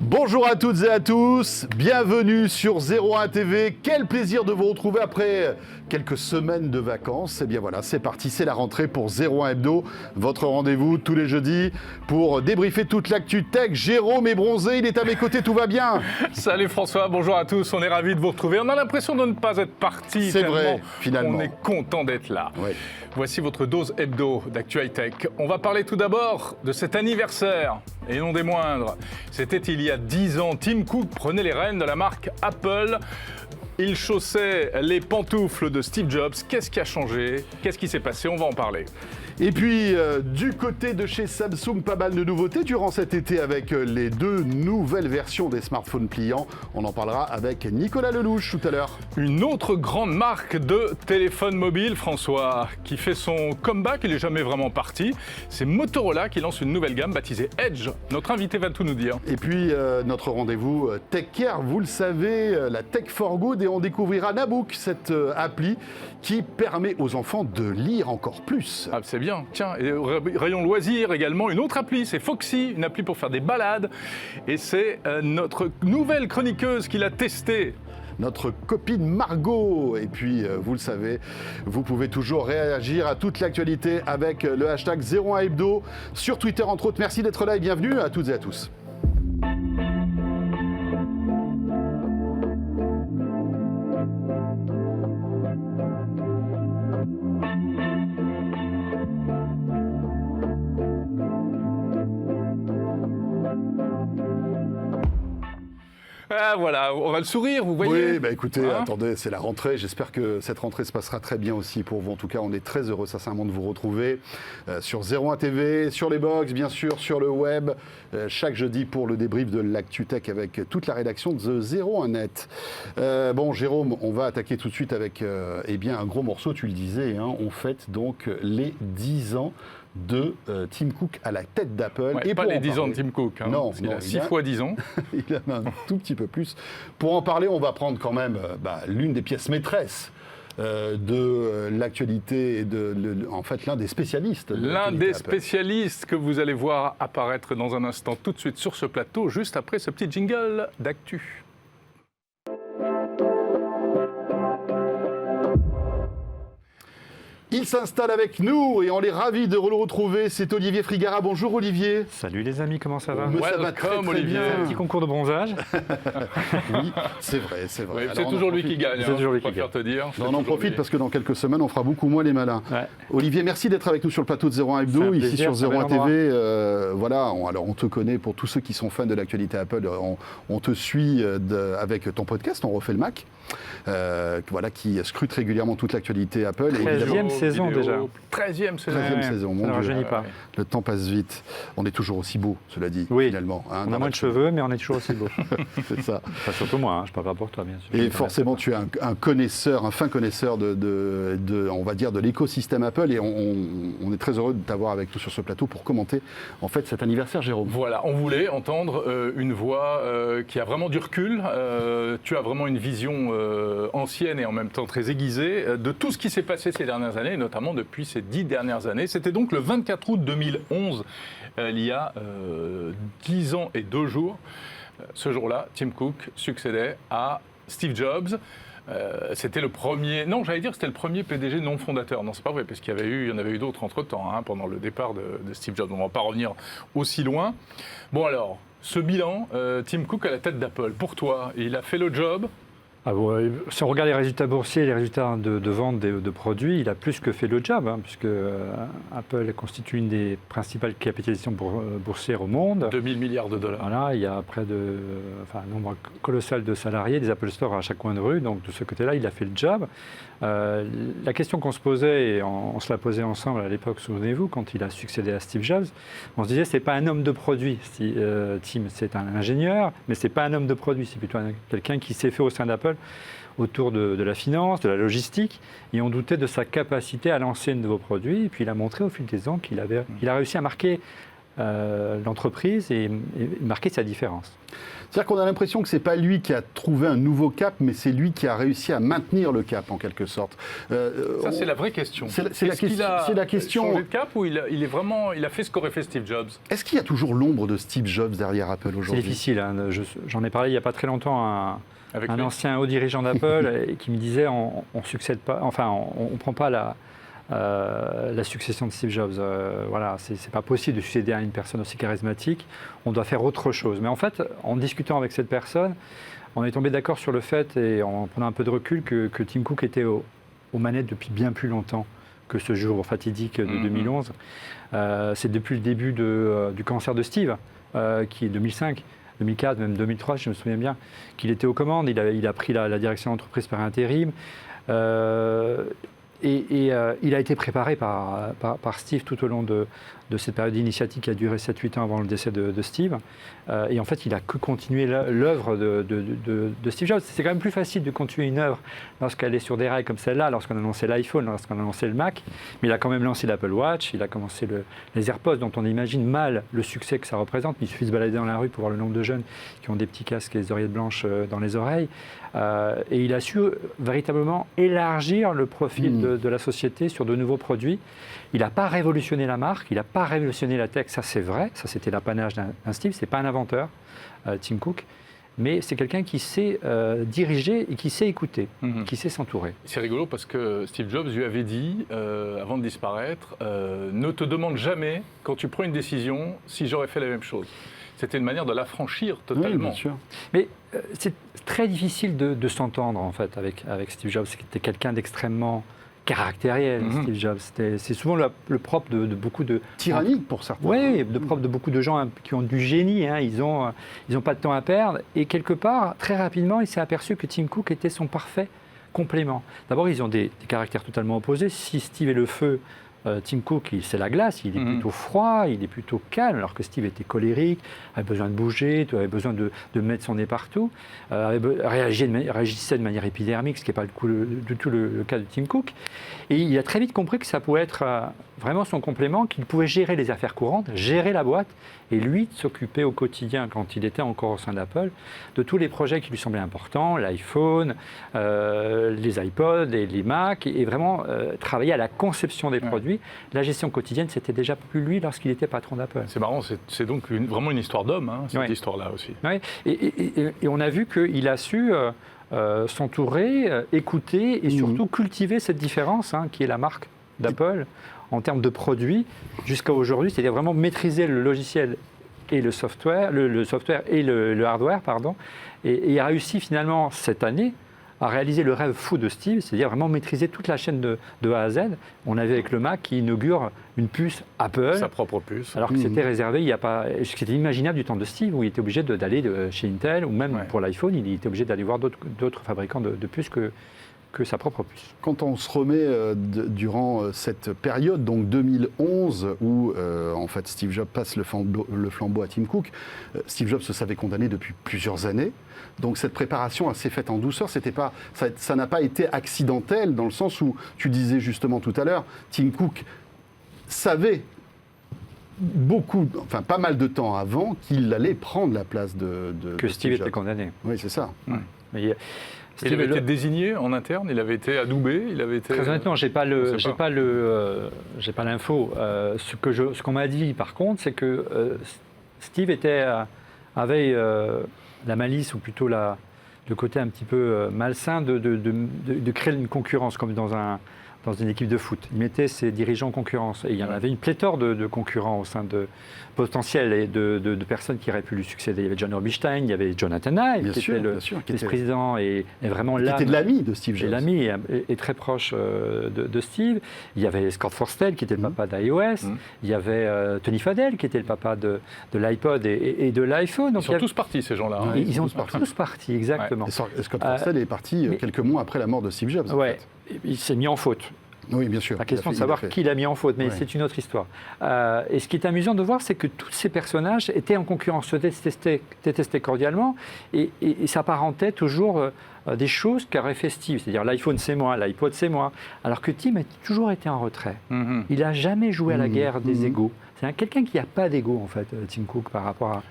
Bonjour à toutes et à tous, bienvenue sur 01 TV. Quel plaisir de vous retrouver après quelques semaines de vacances. Et bien voilà, c'est parti, c'est la rentrée pour 01 Hebdo, votre rendez-vous tous les jeudis pour débriefer toute l'actu tech. Jérôme est bronzé, il est à mes côtés, tout va bien. Salut François, bonjour à tous, on est ravis de vous retrouver. On a l'impression de ne pas être parti. C'est vrai, finalement. On est content d'être là. Ouais. Voici votre dose hebdo d'actu high-tech. On va parler tout d'abord de cet anniversaire, et non des moindres. C'était il y a 10 ans, Tim Cook prenait les rênes de la marque Apple. Il chaussait les pantoufles de Steve Jobs. Qu'est-ce qui a changé? Qu'est-ce qui s'est passé? On va en parler. Et puis, du côté de chez Samsung, pas mal de nouveautés durant cet été avec les deux nouvelles versions des smartphones pliants. On en parlera avec Nicolas Lelouch tout à l'heure. Une autre grande marque de téléphone mobile, François, qui fait son comeback, il n'est jamais vraiment parti. C'est Motorola qui lance une nouvelle gamme baptisée Edge. Notre invité va tout nous dire. Et puis, notre rendez-vous Tech Care, vous le savez, la Tech for Good. Et on découvrira Nabook, cette appli qui permet aux enfants de lire encore plus. Ah, c'est bien. Tiens, et rayon loisirs également, une autre appli, c'est Foxy, une appli pour faire des balades. Et c'est notre nouvelle chroniqueuse qui l'a testée. Notre copine Margot. Et puis, vous le savez, vous pouvez toujours réagir à toute l'actualité avec le hashtag 01 Hebdo sur Twitter, entre autres. Merci d'être là et bienvenue à toutes et à tous. Ah voilà, on va le sourire, vous voyez. Oui, bah écoutez, attendez, c'est la rentrée. J'espère que cette rentrée se passera très bien aussi pour vous. En tout cas, on est très heureux, sincèrement, de vous retrouver sur 01 TV, sur les box, bien sûr, sur le web, chaque jeudi pour le débrief de l'actu tech avec toute la rédaction de The 01net. Bon, Jérôme, on va attaquer tout de suite avec eh bien, un gros morceau, tu le disais. Hein, on fête donc les 10 ans de Tim Cook à la tête d'Apple. Ouais, et pas les 10 ans de Tim Cook. Hein, non, il a 6 fois 10 ans. Il en a un tout petit peu plus. Pour en parler, on va prendre quand même l'une des pièces maîtresses de l'actualité et en fait l'un des spécialistes. L'un des spécialistes que vous allez voir apparaître dans un instant tout de suite sur ce plateau, juste après ce petit jingle d'actu. Il s'installe avec nous et on est ravis de le retrouver. C'est Olivier Frigara. Bonjour Olivier. Salut les amis, comment ça va? Ça va très, très Olivier. bien. Un petit concours de bronzage. Oui, c'est vrai, c'est vrai. Oui, c'est toujours lui qui gagne. C'est toujours lui qui gagne. Te dire. On en profite parce que dans quelques semaines, on fera beaucoup moins les malins. Ouais. Olivier, merci d'être avec nous sur le plateau de 01 Hebdo, ici sur 01 TV. Voilà, alors on te connaît pour tous ceux qui sont fans de l'actualité Apple. On te suit avec ton podcast, On refait le Mac. Voilà, qui scrute régulièrement toute l'actualité Apple. 13e saison déjà. 13e saison. 13e saison, mon Dieu. Rajeunit pas. Le temps passe vite. On est toujours aussi beau, cela dit, finalement. Hein, on a moins de cheveux, mais on est toujours aussi beau. C'est ça. Enfin, surtout moi, je parle pas pour toi, bien sûr. Et forcément, tu es un connaisseur, un fin connaisseur on va dire, de l'écosystème Apple. Et on est très heureux de t'avoir avec nous sur ce plateau pour commenter, en fait, cet anniversaire, Jérôme. Voilà, on voulait entendre une voix qui a vraiment du recul. Tu as vraiment une vision ancienne et en même temps très aiguisée de tout ce qui s'est passé ces dernières années, et notamment depuis ces 10 dernières années. C'était donc le 24 août 2011, il y a 10 ans et 2 jours. Ce jour-là, Tim Cook succédait à Steve Jobs. C'était le premier, non, j'allais dire c'était le premier PDG non fondateur. Non, c'est pas vrai, parce qu'il y en avait eu d'autres entre-temps, hein, pendant le départ de Steve Jobs. On ne va pas revenir aussi loin. Bon alors, ce bilan, Tim Cook à la tête d'Apple, pour toi, il a fait le job? Si on regarde les résultats boursiers et les résultats de vente de produits, il a plus que fait le job, hein, puisque Apple constitue une des principales capitalisations boursières au monde. 2000 milliards de dollars. Voilà, il y a un nombre colossal de salariés, des Apple Store à chaque coin de rue, donc de ce côté-là, il a fait le job. La question qu'on se posait, et on se la posait ensemble à l'époque, souvenez-vous, quand il a succédé à Steve Jobs, on se disait, c'est pas un homme de produit, Tim, c'est un ingénieur, mais c'est pas un homme de produit, c'est plutôt quelqu'un qui s'est fait au sein d'Apple autour de la finance, de la logistique, et on doutait de sa capacité à lancer de nouveaux produits, et puis il a montré au fil des ans qu'il a réussi à marquer l'entreprise et marquer sa différence. C'est-à-dire qu'on a l'impression que ce n'est pas lui qui a trouvé un nouveau cap, mais c'est lui qui a réussi à maintenir le cap, en quelque sorte. Ça, c'est la vraie question. C'est la question. Changé de cap ou il a fait ce qu'aurait fait Steve Jobs? Est-ce qu'il y a toujours l'ombre de Steve Jobs derrière Apple aujourd'hui? C'est difficile. Hein. J'en ai parlé il n'y a pas très longtemps à un ancien haut dirigeant d'Apple qui me disait on succède pas, enfin on prend pas la succession de Steve Jobs. Voilà, c'est pas possible de succéder à une personne aussi charismatique. On doit faire autre chose. Mais en fait, en discutant avec cette personne, on est tombé d'accord sur le fait, et en prenant un peu de recul, que Tim Cook était aux manettes depuis bien plus longtemps que ce jour fatidique de 2011. C'est depuis le début du cancer de Steve, qui est 2005. 2004, même 2003, je me souviens bien, qu'il était aux commandes. Il a pris la direction de l'entreprise par intérim. Il a été préparé par Steve tout au long de cette période initiatique qui a duré 7-8 ans avant le décès de Steve. Et en fait, il a que continué l'œuvre de Steve Jobs. C'est quand même plus facile de continuer une œuvre lorsqu'elle est sur des rails comme celle-là, lorsqu'on a lancé l'iPhone, lorsqu'on a lancé le Mac. Mais il a quand même lancé l'Apple Watch, il a commencé les AirPods, dont on imagine mal le succès que ça représente. Il suffit de se balader dans la rue pour voir le nombre de jeunes qui ont des petits casques et des oreillettes blanches dans les oreilles. Et il a su véritablement élargir le profil de la société sur de nouveaux produits. Il n'a pas révolutionné la marque, il n'a pas révolutionné la tech, ça c'est vrai, ça c'était l'apanage d'un Steve, c'est pas un inventeur, Tim Cook, mais c'est quelqu'un qui sait diriger et qui sait écouter, qui sait s'entourer. C'est rigolo parce que Steve Jobs lui avait dit, avant de disparaître, ne te demande jamais, quand tu prends une décision, si j'aurais fait la même chose. C'était une manière de l'affranchir totalement. Oui, bien sûr. Mais c'est très difficile de s'entendre en fait avec Steve Jobs. C'était quelqu'un d'extrêmement caractériel, Steve Jobs. C'est souvent le propre de beaucoup de... Tyrannique pour certains. Oui, de propre de beaucoup de gens qui ont du génie. Hein. Ils ont pas de temps à perdre. Et quelque part, très rapidement, il s'est aperçu que Tim Cook était son parfait complément. D'abord, ils ont des caractères totalement opposés. Si Steve est le feu, Tim Cook, c'est la glace, il est plutôt froid, il est plutôt calme, alors que Steve était colérique, avait besoin de bouger, avait besoin de mettre son nez partout, réagissait de manière épidermique, ce qui n'est pas du tout le cas de Tim Cook. Et il a très vite compris que ça pouvait être vraiment son complément, qu'il pouvait gérer les affaires courantes, gérer la boîte, et lui s'occuper au quotidien, quand il était encore au sein d'Apple, de tous les projets qui lui semblaient importants, l'iPhone, les iPods, les Mac, et vraiment travailler à la conception des produits. La gestion quotidienne, c'était déjà plus lui lorsqu'il était patron d'Apple. C'est marrant, c'est donc vraiment une histoire d'homme, hein, cette histoire-là aussi. Ouais. Et on a vu qu'il a su s'entourer, écouter et surtout cultiver cette différence qui est la marque d'Apple en termes de produits jusqu'à aujourd'hui, c'est-à-dire vraiment maîtriser le logiciel et le software, le software et le hardware, pardon, et il a réussi finalement cette année à réaliser le rêve fou de Steve, c'est-à-dire vraiment maîtriser toute la chaîne de A à Z. On avait avec le Mac qui inaugure une puce Apple. Sa propre puce. Alors que c'était réservé, il y a pas, c'était inimaginable du temps de Steve, où il était obligé d'aller chez Intel, ou même pour l'iPhone, il était obligé d'aller voir d'autres fabricants de puces que sa propre puce. Quand on se remet durant cette période, donc 2011, où en fait Steve Jobs passe le flambeau à Tim Cook, Steve Jobs se savait condamné depuis plusieurs années. Donc cette préparation s'est faite en douceur. Ça n'a pas été accidentel, dans le sens où tu disais justement tout à l'heure, Tim Cook savait pas mal de temps avant qu'il allait prendre la place de Steve était condamné. Oui, c'est ça. Mais, il avait été désigné en interne, il avait été adoubé, il avait été... Très honnêtement, j'ai pas l'info. Ce qu'on m'a dit, par contre, c'est que Steve avait la malice, ou plutôt le côté un petit peu malsain de créer une concurrence, comme dans une équipe de foot. Il mettait ses dirigeants en concurrence. Et il y en avait une pléthore de concurrents au sein potentiels et de personnes qui auraient pu lui succéder. Il y avait John Rubinstein, il y avait Jonathan Ive, qui était le vice-président et vraiment là. Qui était l'ami de Steve Jobs. L'ami est très proche de Steve. Il y avait Scott Forstall, qui était le papa d'iOS. Il y avait Tony Fadell, qui était le papa de l'iPod et de l'iPhone. Ils sont tous partis, ces gens-là. Hein. Ils sont tous partis, exactement. Et Scott Forstall est parti quelques mois après la mort de Steve Jobs. En fait. Il s'est mis en faute. Oui, bien sûr. La question de savoir qui l'a mis en faute, mais c'est une autre histoire. Et ce qui est amusant de voir, c'est que tous ces personnages étaient en concurrence, se détestaient cordialement, et s'apparentaient toujours des choses qu'aurait fait Steve. C'est-à-dire l'iPhone c'est moi, l'iPod c'est moi. Alors que Tim a toujours été en retrait. Il n'a jamais joué à la guerre des égos. C'est quelqu'un qui n'a pas d'ego, en fait, Tim Cook, par rapport à...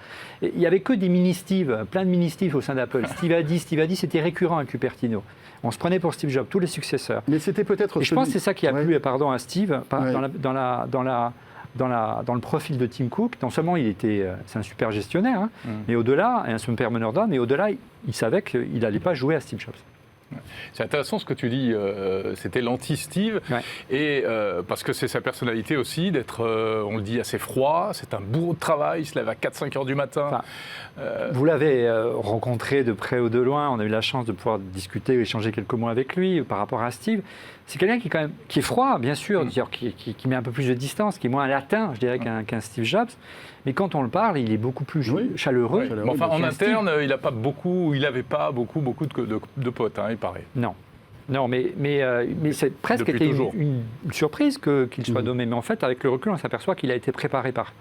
Et il n'y avait que des mini-Steve, plein de mini-Steve au sein d'Apple. Steve a dit, c'était récurrent à Cupertino. On se prenait pour Steve Jobs, tous les successeurs. Mais c'était peut-être... Et je pense que c'est ça qui a plu à Steve, dans le profil de Tim Cook. Non seulement c'est un super gestionnaire, mais au-delà, et un super meneur d'hommes, mais au-delà, il savait qu'il n'allait pas jouer à Steve Jobs. C'est intéressant ce que tu dis, c'était l'anti-Steve, et parce que c'est sa personnalité aussi, d'être, on le dit, assez froid, c'est un bourreau de travail, il se lève à 4-5 heures du matin. Vous l'avez rencontré de près ou de loin, on a eu la chance de pouvoir discuter, échanger quelques mots avec lui par rapport à Steve. C'est quelqu'un qui est froid, bien sûr, qui met un peu plus de distance, qui est moins latin, je dirais, qu'un Steve Jobs. Mais quand on le parle, il est beaucoup plus chaleureux. Mais enfin, en interne, il n'avait pas beaucoup de potes, il paraît. Non, mais c'est presque été une surprise qu'il soit nommé. Mais en fait, avec le recul, on s'aperçoit qu'il a été préparé par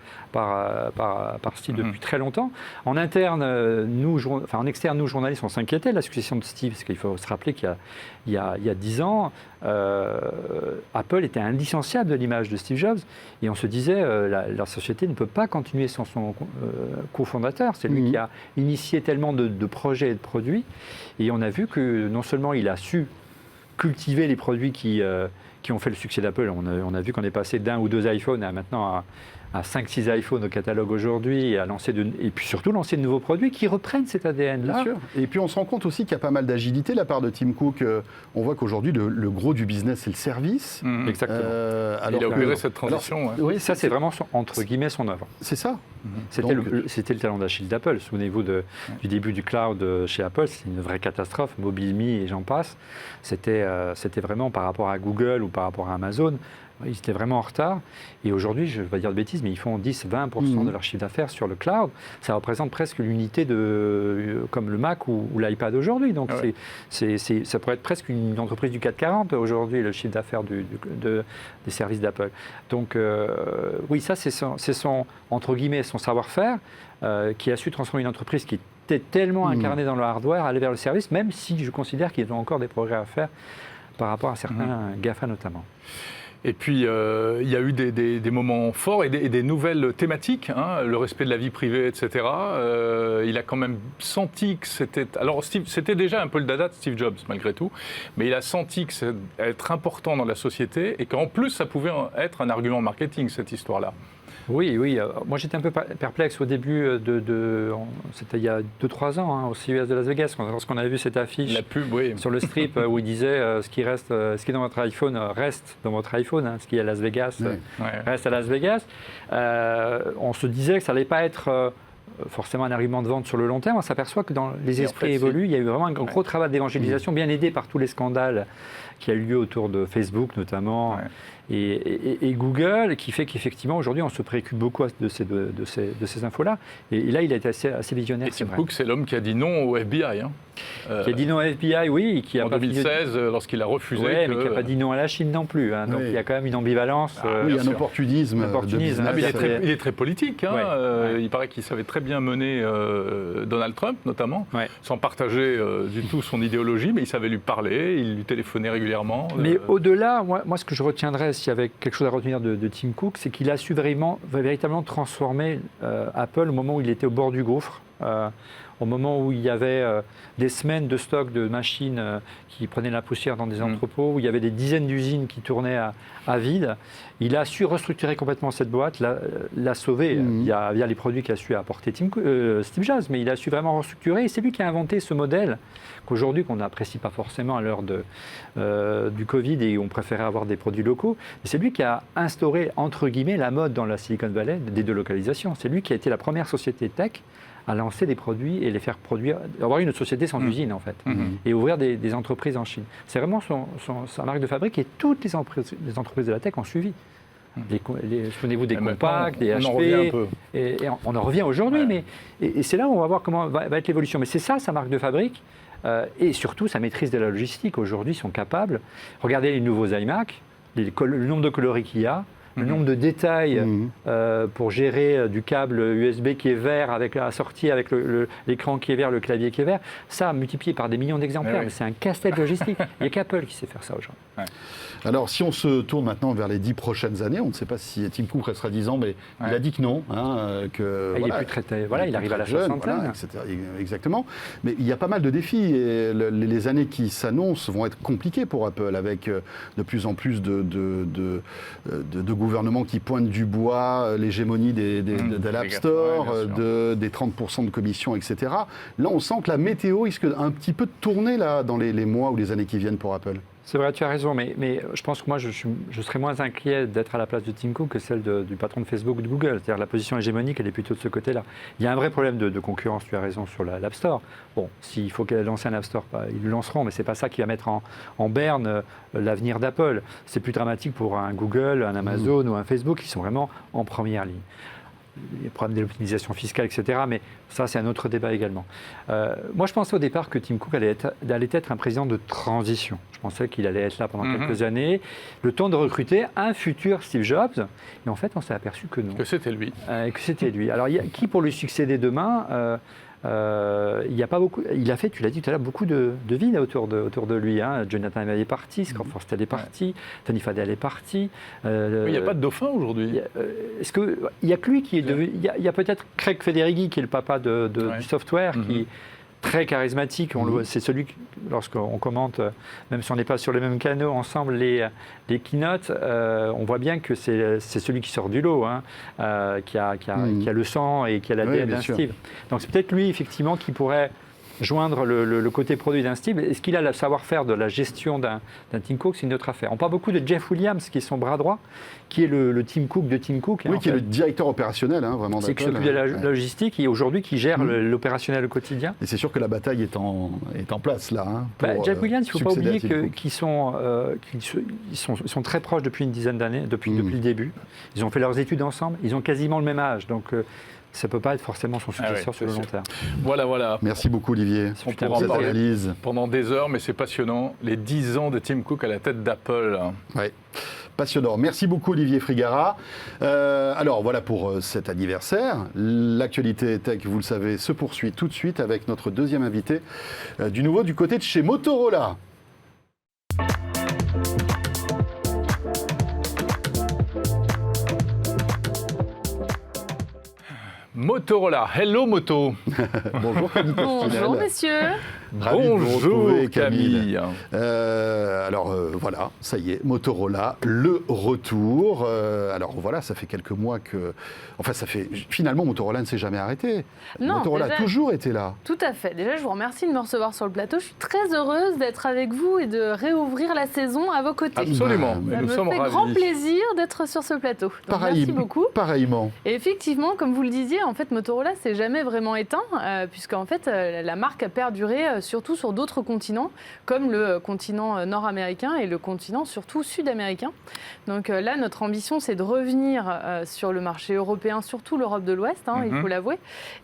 Steve depuis très longtemps. En interne, en externe, nous, journalistes, on s'inquiétait de la succession de Steve, parce qu'il faut se rappeler qu'il y a 10 ans, Apple était indissociable de l'image de Steve Jobs. Et on se disait, la société ne peut pas continuer sans son cofondateur. C'est lui qui a initié tellement de projets et de produits. Et on a vu que non seulement il a su cultiver les produits qui ont fait le succès d'Apple. On a vu qu'on est passé d'un ou deux iPhones maintenant à 5-6 iPhones au catalogue aujourd'hui, et puis surtout lancer de nouveaux produits qui reprennent cet ADN-là. Bien sûr. Et puis on se rend compte aussi qu'il y a pas mal d'agilité de la part de Tim Cook. On voit qu'aujourd'hui, le gros du business, c'est le service. Exactement. Il a opéré cette transition. Oui, ça c'est vraiment, entre guillemets, son œuvre. C'est ça. C'était le talent d'Achille d'Apple. Souvenez-vous du début du cloud chez Apple, c'est une vraie catastrophe. MobileMe et j'en passe. C'était vraiment par rapport à Google ou par rapport à Amazon. Ils étaient vraiment en retard. Et aujourd'hui, je ne vais pas dire de bêtises, mais ils font 10-20% de leur chiffre d'affaires sur le cloud. Ça représente presque l'unité comme le Mac ou l'iPad aujourd'hui. Donc ça pourrait être presque une entreprise du CAC 40 aujourd'hui, le chiffre d'affaires des services d'Apple. Donc oui, ça c'est son, entre guillemets, son savoir-faire qui a su transformer une entreprise qui était tellement incarnée dans le hardware, aller vers le service, même si je considère qu'ils ont encore des progrès à faire par rapport à certains GAFA notamment. Et puis, il y a eu des moments forts et des nouvelles thématiques, le respect de la vie privée, etc. Il a quand même senti que c'était... Alors, c'était déjà un peu le dada de Steve Jobs, malgré tout, mais il a senti que c'était être important dans la société et qu'en plus, ça pouvait être un argument marketing, cette histoire-là. Oui. Moi, j'étais un peu perplexe au début c'était il y a 2-3 ans, au CES de Las Vegas, lorsqu'on avait vu cette affiche sur le strip où il disait ce qui est dans votre iPhone reste dans votre iPhone, ce qui est à Las Vegas reste à Las Vegas. On se disait que ça n'allait pas être forcément un argument de vente sur le long terme. On s'aperçoit que dans les esprits évoluent. Il y a eu vraiment un gros travail d'évangélisation, bien aidé par tous les scandales qui a eu lieu autour de Facebook notamment. Et Google, qui fait qu'effectivement, aujourd'hui, on se préoccupe beaucoup de ces infos-là. Et là, il a été assez visionnaire. Et Tim Cook, c'est l'homme qui a dit non au FBI. Qui a dit non au FBI, oui. Qui a en 2016, lorsqu'il a refusé. Oui, mais qui n'a pas dit non à la Chine non plus. Donc il y a quand même une ambivalence. Il y a un opportunisme. Il est très politique. Il paraît qu'il savait très bien mener Donald Trump, notamment, sans partager du tout son idéologie, mais il savait lui parler, il lui téléphonait régulièrement. Mais au-delà, moi, ce que je retiendrai, s'il y avait quelque chose à retenir de Tim Cook, c'est qu'il a su véritablement transformer Apple au moment où il était au bord du gouffre. Au moment où il y avait des semaines de stock de machines qui prenaient la poussière dans des entrepôts, où il y avait des dizaines d'usines qui tournaient à vide, il a su restructurer complètement cette boîte, la sauver via les produits qu'a su apporter Steve Jobs, mais il a su vraiment restructurer et c'est lui qui a inventé ce modèle qu'aujourd'hui, qu'on n'apprécie pas forcément à l'heure du Covid et où on préférait avoir des produits locaux. C'est lui qui a instauré, entre guillemets, la mode dans la Silicon Valley des délocalisations. C'est lui qui a été la première société tech à lancer des produits et les faire produire, avoir une société sans usine en fait, et ouvrir des entreprises en Chine. C'est vraiment sa marque de fabrique et toutes les entreprises de la tech ont suivi. Souvenez-vous des compacts, des HP, et on en revient aujourd'hui, mais c'est là où on va voir comment va être l'évolution. Mais c'est ça sa marque de fabrique, et surtout sa maîtrise de la logistique. Aujourd'hui, ils sont capables, regardez les nouveaux iMac, le nombre de coloris qu'il y a, le nombre de détails pour gérer du câble USB qui est vert avec la sortie, avec l'écran qui est vert, le clavier qui est vert, ça multiplié par des millions d'exemplaires, mais c'est un casse-tête logistique. Il n'y a qu'Apple qui sait faire ça aujourd'hui. Ouais. Alors, si on se tourne maintenant vers les 10 prochaines années, on ne sait pas si Tim Cook restera 10 ans, mais il a dit que non. Il est plus très... Voilà, il arrive à la soixantaine. Etc. Exactement. Mais il y a pas mal de défis et les années qui s'annoncent vont être compliquées pour Apple, avec de plus en plus de gouvernements qui pointent du bois l'hégémonie de l'App Store, des 30% de commissions, etc. Là, on sent que la météo risque un petit peu de tourner là, dans les mois ou les années qui viennent pour Apple. C'est vrai, tu as raison, mais je pense que moi, je serais moins inquiet d'être à la place de Tim Cook que celle du patron de Facebook ou de Google. C'est-à-dire la position hégémonique, elle est plutôt de ce côté-là. Il y a un vrai problème de concurrence, tu as raison, sur l'App Store. Bon, s'il faut qu'elle lance un App Store, ils le lanceront, mais ce n'est pas ça qui va mettre en berne l'avenir d'Apple. C'est plus dramatique pour un Google, un Amazon ou un Facebook qui sont vraiment en première ligne. Les problèmes de l'optimisation fiscale, etc. Mais ça, c'est un autre débat également. Moi, je pensais au départ que Tim Cook allait être un président de transition. Je pensais qu'il allait être là pendant quelques années, le temps de recruter un futur Steve Jobs. Et en fait, on s'est aperçu que non. Que c'était lui. Que c'était lui. Alors, qui pour lui succéder demain il n'y a pas beaucoup. Il a fait, tu l'as dit tout à l'heure, beaucoup de vide autour de lui. Jonathan Ive est parti, Scott Forstall est parti, Tony Fadell est parti. Il n'y a pas de dauphin aujourd'hui. Est-ce que il y a que lui qui est devenu. Il y a peut-être Craig Federighi qui est le papa du software, qui est très charismatique. C'est celui lorsqu'on commente, même si on n'est pas sur les mêmes canaux ensemble, les keynotes, on voit bien que c'est celui qui sort du lot, qui a le sang et qui a l'ADN d'un Steve. Donc c'est peut-être lui, effectivement, qui pourrait joindre le côté produit d'un Steve. Est-ce qu'il a le savoir-faire de la gestion d'un Tim Cook? C'est une autre affaire. On parle beaucoup de Jeff Williams, qui est son bras droit, qui est le Tim Cook de Tim Cook. Oui, qui est le directeur opérationnel, vraiment d'Apple. C'est qui s'occupe de la logistique et aujourd'hui qui gère l'opérationnel au quotidien. Et c'est sûr que la bataille est en place là. Jeff Williams, il ne faut pas oublier qu'ils sont très proches depuis une dizaine d'années, depuis le début. Ils ont fait leurs études ensemble, ils ont quasiment le même âge. Donc, ça ne peut pas être forcément son successeur sur le long terme. Voilà. Merci beaucoup, Olivier. On pourra en parler pendant des heures, mais c'est passionnant. Les 10 ans de Tim Cook à la tête d'Apple. Oui, passionnant. Merci beaucoup, Olivier Frigara. Alors, voilà pour cet anniversaire. L'actualité tech, vous le savez, se poursuit tout de suite avec notre deuxième invité du nouveau du côté de chez Motorola. Motorola. Hello Moto. Bonjour Camille. Bonjour messieurs. Bonjour Camille. Alors voilà, ça y est, Motorola, le retour. Alors voilà, ça fait quelques mois que... Enfin, finalement, Motorola ne s'est jamais arrêté. Non, Motorola a toujours été là. Tout à fait. Déjà, je vous remercie de me recevoir sur le plateau. Je suis très heureuse d'être avec vous et de réouvrir la saison à vos côtés. Absolument. Ça me fait grand plaisir d'être sur ce plateau. Donc, merci beaucoup. Pareillement. Et effectivement, comme vous le disiez, en fait, Motorola s'est jamais vraiment éteint, puisqu'en fait, la marque a perduré surtout sur d'autres continents, comme le continent nord-américain et le continent surtout sud-américain. Donc là, notre ambition, c'est de revenir sur le marché européen, surtout l'Europe de l'Ouest, il faut l'avouer,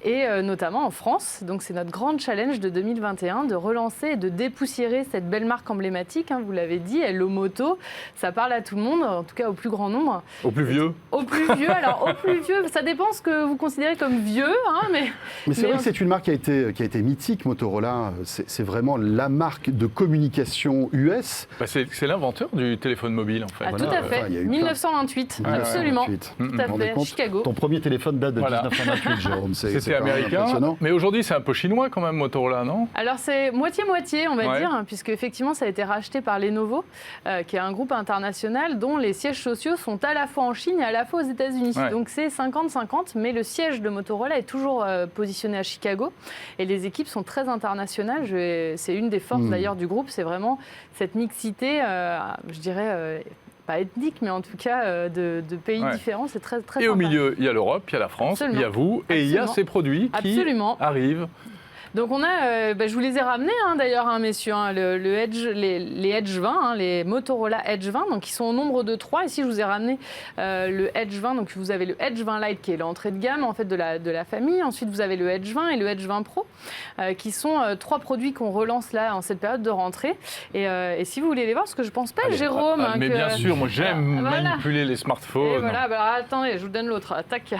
et notamment en France. Donc c'est notre grand challenge de 2021, de relancer et de dépoussiérer cette belle marque emblématique, vous l'avez dit, Hello Moto. Ça parle à tout le monde, en tout cas au plus grand nombre. Au plus vieux. Au plus vieux, alors au plus vieux, ça dépend ce que vous considérez comme vieux, mais c'est vrai que c'est une marque qui a été mythique, Motorola. C'est vraiment la marque de communication US. C'est l'inventeur du téléphone mobile, en fait. Tout à fait, 1928, absolument. Tout à fait, Chicago. Ton premier téléphone date de 1928, Jérôme. C'était américain, mais aujourd'hui c'est un peu chinois quand même, Motorola, non? Alors c'est moitié-moitié, on va dire, puisque effectivement ça a été racheté par Lenovo, qui est un groupe international dont les sièges sociaux sont à la fois en Chine et à la fois aux États-Unis. Donc c'est 50-50, mais le siège de Motorola est toujours positionné à Chicago et les équipes sont très internationales. C'est une des forces d'ailleurs du groupe, c'est vraiment cette mixité, je dirais, pas ethnique, mais en tout cas de pays différents. C'est très, très Et sympa. Au milieu, il y a l'Europe, il y a la France, il y a vous, et il y a ces produits qui arrivent. Donc on a, je vous les ai ramenés d'ailleurs, messieurs, le Edge, les Edge 20, les Motorola Edge 20, donc ils sont au nombre de 3. Ici, je vous ai ramené le Edge 20, donc vous avez le Edge 20 Lite qui est l'entrée de gamme en fait de la famille. Ensuite, vous avez le Edge 20 et le Edge 20 Pro, qui sont 3 produits qu'on relance là en cette période de rentrée. Et si vous voulez les voir, parce que je pense pas, Jérôme. Mais bien sûr, moi j'aime manipuler les smartphones. Et voilà, attendez, je vous donne l'autre. Tac.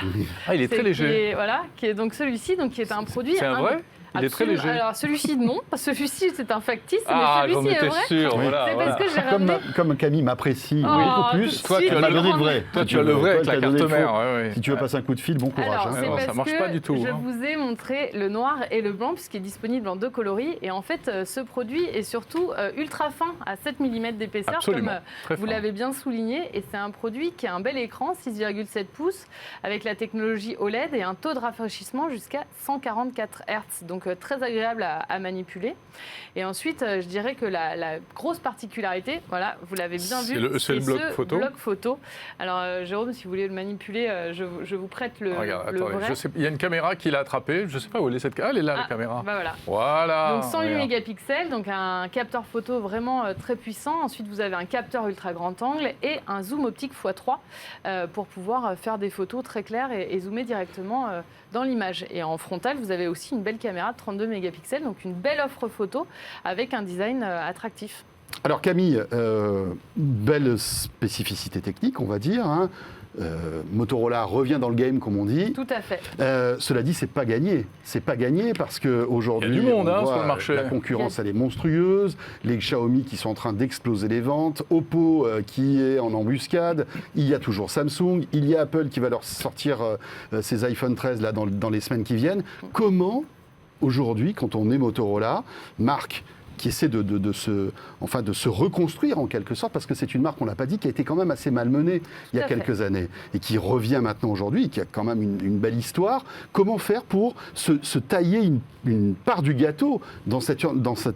Il est très léger. Qui est donc celui-ci, donc qui est un produit. C'est un vrai? Il est très léger. Alors celui-ci non, celui-ci c'est un factice, mais j'en celui-ci est étais vrai. sûr. Voilà, c'est parce que j'ai ramené. Comme Camille m'apprécie beaucoup plus, toi tu as donné le vrai. Toi tu as le vrai avec la carte mère. Si tu veux passer un coup de fil, bon courage. Alors, c'est parce ça marche que pas du tout. Je vous ai montré le noir et le blanc, puisqu'il est disponible en 2 coloris. Et en fait, ce produit est surtout ultra fin, à 7 mm d'épaisseur, Absolument. comme vous l'avez bien souligné. Et c'est un produit qui a un bel écran, 6,7 pouces, avec la technologie OLED et un taux de rafraîchissement jusqu'à 144 Hz. Donc très agréable à manipuler. Et ensuite, je dirais que la grosse particularité, voilà, vous l'avez bien vu, c'est le bloc photo. Bloc photo. Alors, Jérôme, si vous voulez le manipuler, je vous prête le vrai. Il y a une caméra qui l'a attrapé. Je ne sais pas où elle est cette caméra. Elle est là, la caméra. Voilà. Donc 108 mégapixels, donc un capteur photo vraiment très puissant. Ensuite, vous avez un capteur ultra grand angle et un zoom optique x3 pour pouvoir faire des photos très claires et zoomer directement dans l'image. Et en frontal, vous avez aussi une belle caméra de 32 mégapixels, donc une belle offre photo avec un design attractif. Alors Camille, belle spécificité technique, on va dire. Motorola revient dans le game, comme on dit. Tout à fait. Cela dit, c'est pas gagné. C'est pas gagné parce qu'aujourd'hui, il y a du monde sur le marché. La concurrence, elle est monstrueuse. Les Xiaomi qui sont en train d'exploser les ventes. Oppo qui est en embuscade. Il y a toujours Samsung. Il y a Apple qui va leur sortir ses iPhone 13 là, dans les semaines qui viennent. Comment, aujourd'hui, quand on est Motorola, marque qui essaie de se reconstruire en quelque sorte, parce que c'est une marque, on ne l'a pas dit, qui a été quand même assez malmenée il y a quelques années, et qui revient maintenant aujourd'hui, qui a quand même une belle histoire. Comment faire pour se tailler une part du gâteau dans cet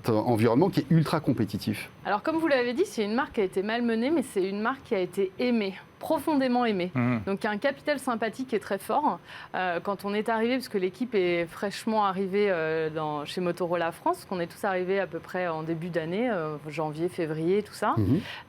environnement qui est ultra compétitif? Alors comme vous l'avez dit, c'est une marque qui a été malmenée, mais c'est une marque qui a été aimée. Profondément aimé. Donc il y a un capital sympathie qui est très fort. Quand on est arrivé, parce que l'équipe est fraîchement arrivée chez Motorola France, qu'on est tous arrivés à peu près en début d'année, janvier, février, tout ça.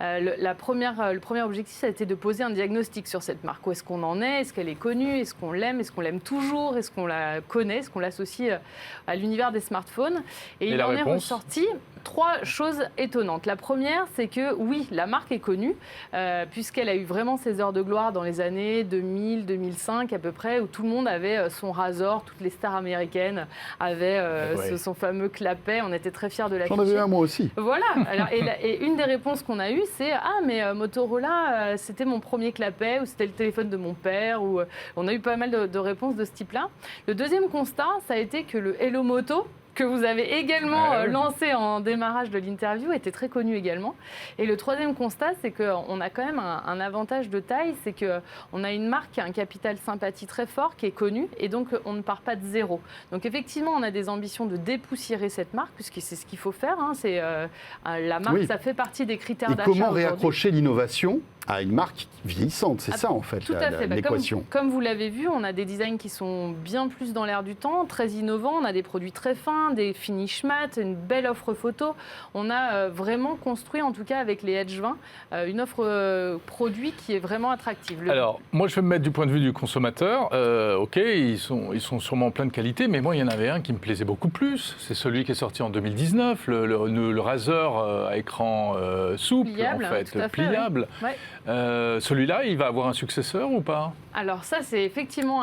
Le premier objectif, ça a été de poser un diagnostic sur cette marque. Où est-ce qu'on en est? Est-ce qu'elle est connue? Est-ce qu'on l'aime? Est-ce qu'on l'aime toujours? Est-ce qu'on la connaît? Est-ce qu'on l'associe à l'univers des smartphones? Et il en est ressorti 3 choses étonnantes. La première, c'est que oui, la marque est connue, puisqu'elle a eu vraiment ses heures de gloire dans les années 2000, 2005 à peu près, où tout le monde avait son Razor, toutes les stars américaines avaient son fameux clapet. On était très fiers de l'afficher. J'en avais un moi aussi. Voilà. Alors, et une des réponses qu'on a eues, c'est « Ah, mais Motorola, c'était mon premier clapet, ou c'était le téléphone de mon père. » ou on a eu pas mal de réponses de ce type-là. Le deuxième constat, ça a été que le Hello Moto, que vous avez également lancé en démarrage de l'interview, était très connu également. Et le troisième constat, c'est qu'on a quand même un avantage de taille, c'est qu'on a une marque qui a un capital sympathie très fort, qui est connue, et donc on ne part pas de zéro. Donc effectivement, on a des ambitions de dépoussiérer cette marque, puisque c'est ce qu'il faut faire. C'est, la marque, ça fait partie des critères d'achat. Et comment réaccrocher l'innovation à une marque vieillissante? C'est ça, en fait, l'équation. Comme vous l'avez vu, on a des designs qui sont bien plus dans l'air du temps, très innovants. On a des produits très fins, des finishes mat, une belle offre photo. On a vraiment construit, en tout cas avec les Edge 20, une offre produit qui est vraiment attractive. Alors, moi, je vais me mettre du point de vue du consommateur. OK, ils sont sûrement plein de qualité, mais moi, il y en avait un qui me plaisait beaucoup plus. C'est celui qui est sorti en 2019, le Razer à écran souple, pliable, en fait, pliable. Oui. Ouais. Celui-là, il va avoir un successeur ou pas? Alors ça, c'est effectivement,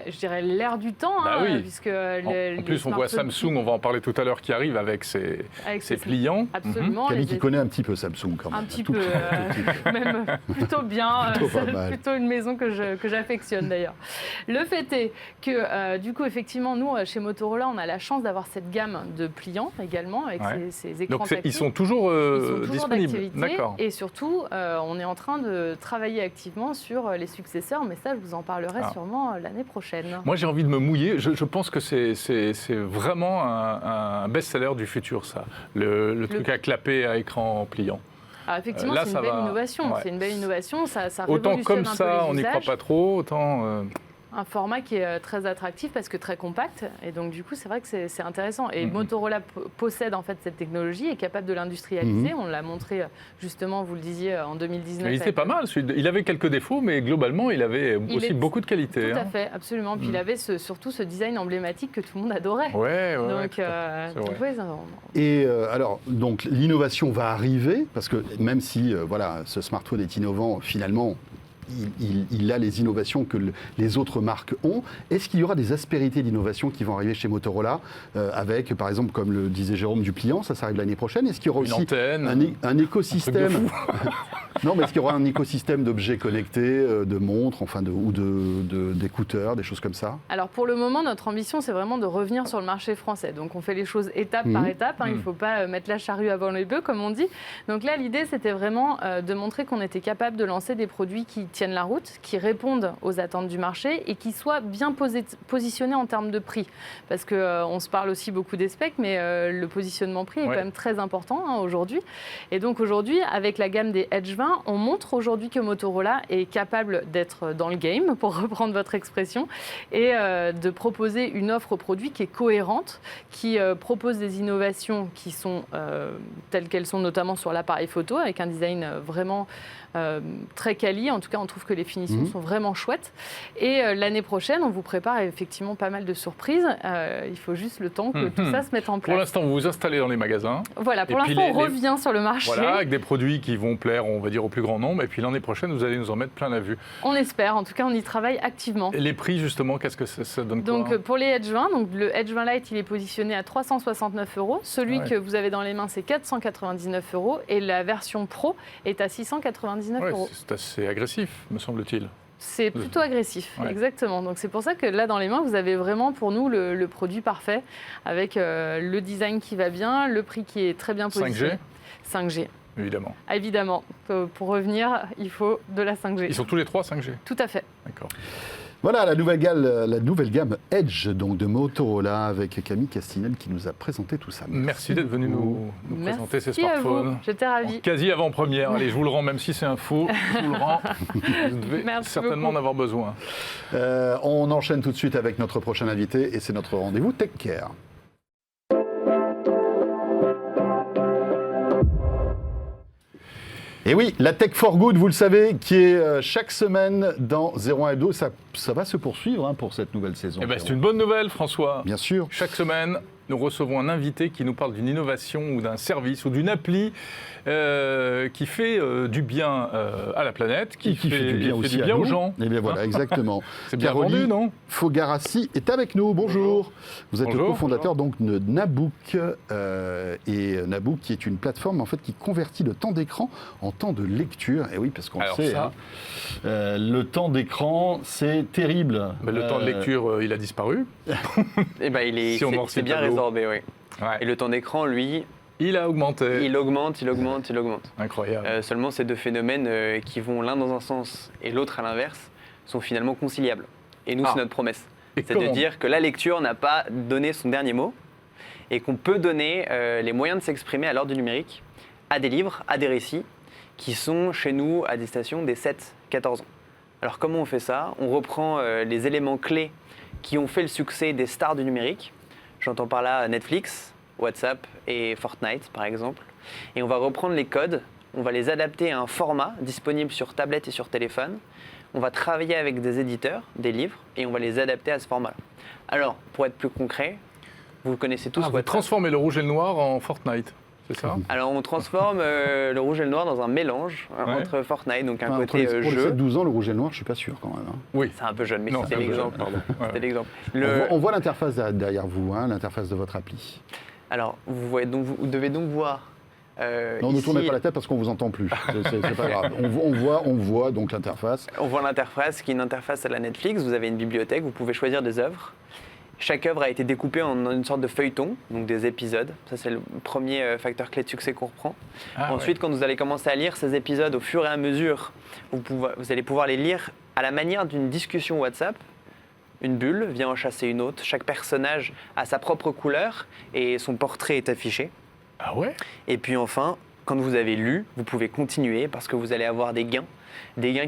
je dirais, l'air du temps. Oui. Puisque en plus, on voit Samsung, on va en parler tout à l'heure, qui arrive avec ses pliants. Absolument. Camille qui connaît un petit peu Samsung quand même. Un petit peu, même plutôt bien. Plutôt une maison que j'affectionne d'ailleurs. Le fait est que, du coup, effectivement, nous, chez Motorola, on a la chance d'avoir cette gamme de pliants également, avec ces écrans tactiles. Donc ils sont toujours disponibles. D'accord. Et surtout, on est en train de travailler activement sur les successeurs, mais ça, je vous en parlerai sûrement l'année prochaine. Moi, j'ai envie de me mouiller. Je pense que c'est vraiment un best-seller du futur, ça. Le truc à clapper à écran pliant. Alors effectivement, c'est une belle innovation. Ouais. C'est une belle innovation. Ça autant comme un ça, peu on n'y croit pas trop, autant... un format qui est très attractif parce que très compact. Et donc, du coup, c'est vrai que c'est intéressant. Et Motorola possède en fait cette technologie, est capable de l'industrialiser. On l'a montré justement, vous le disiez, en 2019. Il était pas mal. Il avait quelques défauts, mais globalement, il avait aussi beaucoup de qualité. Tout à fait, absolument. Puis il avait surtout ce design emblématique que tout le monde adorait. Alors, donc, l'innovation va arriver, parce que même si ce smartphone est innovant, finalement, il a les innovations que les autres marques ont. Est-ce qu'il y aura des aspérités d'innovation qui vont arriver chez Motorola avec, par exemple, comme le disait Jérôme, du pliant, ça arrive l'année prochaine. Est-ce qu'il y aura aussi un écosystème Non, mais est-ce qu'il y aura un écosystème d'objets connectés, de montres, ou d'écouteurs, des choses comme ça? Alors pour le moment, notre ambition, c'est vraiment de revenir sur le marché français. Donc on fait les choses étape par étape. Il ne faut pas mettre la charrue avant les bœufs, comme on dit. Donc là, l'idée, c'était vraiment de montrer qu'on était capable de lancer des produits qui tiennent la route, qui répondent aux attentes du marché et qui soient bien positionnés en termes de prix. Parce qu'on se parle aussi beaucoup des specs, mais le positionnement prix est quand même très important aujourd'hui. Et donc aujourd'hui, avec la gamme des Edge 20, on montre aujourd'hui que Motorola est capable d'être dans le game, pour reprendre votre expression, et de proposer une offre produit qui est cohérente, qui propose des innovations qui sont telles qu'elles sont, notamment sur l'appareil photo, avec un design vraiment très quali. En tout cas, on trouve que les finitions sont vraiment chouettes. Et l'année prochaine, on vous prépare effectivement pas mal de surprises. Il faut juste le temps que tout ça se mette en place. Pour l'instant, vous vous installez dans les magasins. Voilà, pour l'instant, on revient sur le marché. Voilà, avec des produits qui vont plaire, on va dire, au plus grand nombre. Et puis l'année prochaine, vous allez nous en mettre plein la vue. On espère. En tout cas, on y travaille activement. Et les prix, justement, qu'est-ce que ça donne quoi? Donc, pour les Edge 20, donc, le Edge 20 Lite, il est positionné à 369 €. Celui que vous avez dans les mains, c'est 499 €. Et la version Pro est à 699 €. C'est assez agressif, me semble-t-il. C'est plutôt agressif, exactement. Donc c'est pour ça que là, dans les mains, vous avez vraiment pour nous le produit parfait, avec le design qui va bien, le prix qui est très bien positionné. 5G Évidemment. Évidemment. Pour revenir, il faut de la 5G. Ils sont tous les trois 5G? Tout à fait. D'accord. Voilà la nouvelle gamme Edge donc de Motorola avec Camille Castinel qui nous a présenté tout ça. Merci d'être venu nous présenter ces smartphones. J'étais ravie. Quasi avant-première. Allez, je vous le rends, même si c'est un faux. Je vous le rends. Vous devez certainement en avoir besoin. On enchaîne tout de suite avec notre prochain invité et c'est notre rendez-vous Tech Care. Et oui, la Tech for Good, vous le savez, qui est chaque semaine dans 01 Hebdo, ça va se poursuivre pour cette nouvelle saison. Eh ben, c'est une bonne nouvelle, François. Bien sûr. Chaque semaine, nous recevons un invité qui nous parle d'une innovation ou d'un service ou d'une appli qui fait du bien à la planète, qui fait du bien aussi aux gens. Et bien voilà, exactement. C'est bien Caroline vendu, non? Fogarassi est avec nous. Bonjour. Vous êtes le cofondateur donc de Nabook. Et Nabook qui est une plateforme en fait qui convertit le temps d'écran en temps de lecture. Et oui, parce qu'on sait, le temps d'écran, c'est terrible. Mais le temps de lecture, il a disparu. Eh ben, c'est bien résorbé, oui. Ouais. Et le temps d'écran, lui... Il a augmenté. Il augmente. Incroyable. Seulement, ces deux phénomènes qui vont l'un dans un sens et l'autre à l'inverse sont finalement conciliables. Et nous, c'est notre promesse. C'est de dire que la lecture n'a pas donné son dernier mot et qu'on peut donner les moyens de s'exprimer à l'heure du numérique à des livres, à des récits qui sont chez nous à destination des 7-14 ans. Alors comment on fait ça? On reprend les éléments clés qui ont fait le succès des stars du numérique. J'entends par là Netflix, WhatsApp et Fortnite par exemple. Et on va reprendre les codes, on va les adapter à un format disponible sur tablette et sur téléphone. On va travailler avec des éditeurs, des livres, et on va les adapter à ce format-là. Alors, pour être plus concret, vous connaissez tous WhatsApp. Vous transformez le rouge et le noir en Fortnite, c'est ça? Alors, on transforme le rouge et le noir dans un mélange entre Fortnite, donc un côté pour jeu. les 7-12 ans, le rouge et le noir, je ne suis pas sûr quand même. Oui. C'est un peu jeune, mais c'était l'exemple. C'était l'exemple. On voit l'interface derrière vous, l'interface de votre appli. Alors, vous devez donc voir... non, ne tournez pas la tête parce qu'on ne vous entend plus. C'est pas grave. On voit donc l'interface. On voit l'interface qui est une interface à la Netflix. Vous avez une bibliothèque, vous pouvez choisir des œuvres. Chaque œuvre a été découpée en une sorte de feuilleton, donc des épisodes. Ça, c'est le premier facteur clé de succès qu'on reprend. Ensuite, quand vous allez commencer à lire ces épisodes au fur et à mesure, vous allez pouvoir les lire à la manière d'une discussion WhatsApp. Une bulle vient en chasser une autre. Chaque personnage a sa propre couleur et son portrait est affiché. Ah ouais? Et puis enfin, quand vous avez lu, vous pouvez continuer parce que vous allez avoir des gains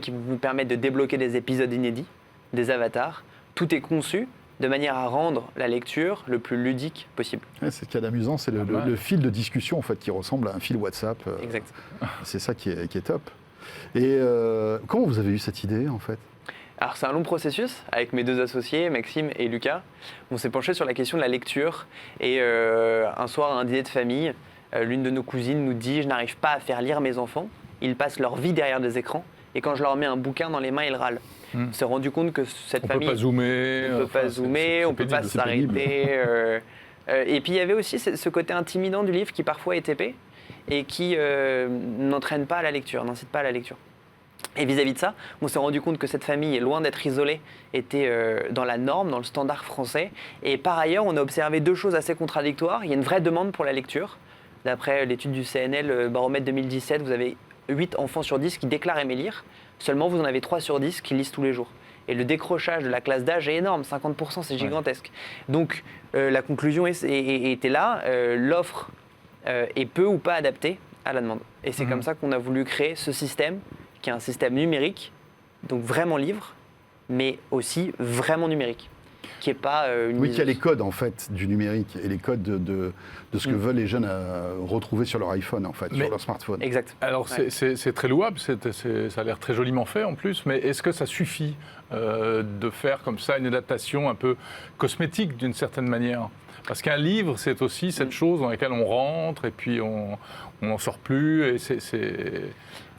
qui vous permettent de débloquer des épisodes inédits, des avatars. tout est conçu de manière à rendre la lecture le plus ludique possible. Ouais, c'est ce qu'il y a d'amusant, c'est le fil de discussion en fait, qui ressemble à un fil WhatsApp. Exact. C'est ça qui est top. Et comment vous avez eu cette idée en fait? Alors c'est un long processus avec mes 2 associés, Maxime et Lucas. On s'est penché sur la question de la lecture et un soir à un dîner de famille, l'une de nos cousines nous dit « Je n'arrive pas à faire lire mes enfants, ils passent leur vie derrière des écrans et quand je leur mets un bouquin dans les mains, ils râlent. » On s'est rendu compte que cette famille... On ne peut pas zoomer, on ne peut pas s'arrêter. Et puis il y avait aussi ce côté intimidant du livre qui parfois est épais et qui n'entraîne pas à la lecture, n'incite pas à la lecture. Et vis-à-vis de ça, on s'est rendu compte que cette famille, loin d'être isolée, était dans la norme, dans le standard français. Et par ailleurs, on a observé 2 choses assez contradictoires. Il y a une vraie demande pour la lecture. D'après l'étude du CNL, baromètre 2017, vous avez 8 enfants sur 10 qui déclarent aimer lire. Seulement, vous en avez 3 sur 10 qui lisent tous les jours. Et le décrochage de la classe d'âge est énorme, 50%, c'est gigantesque. Donc, la conclusion était là, l'offre est peu ou pas adaptée à la demande. Et c'est comme ça qu'on a voulu créer ce système, qui est un système numérique, donc vraiment livre, mais aussi vraiment numérique, qui n'est pas une Oui, qui a les codes en fait du numérique et les codes de ce que veulent les jeunes retrouver sur leur iPhone en fait, sur leur smartphone. Exact. Alors c'est très louable, ça a l'air très joliment fait en plus, mais est-ce que ça suffit de faire comme ça une adaptation un peu cosmétique d'une certaine manière? Parce qu'un livre, c'est aussi cette chose dans laquelle on rentre et puis on n'en sort plus. Et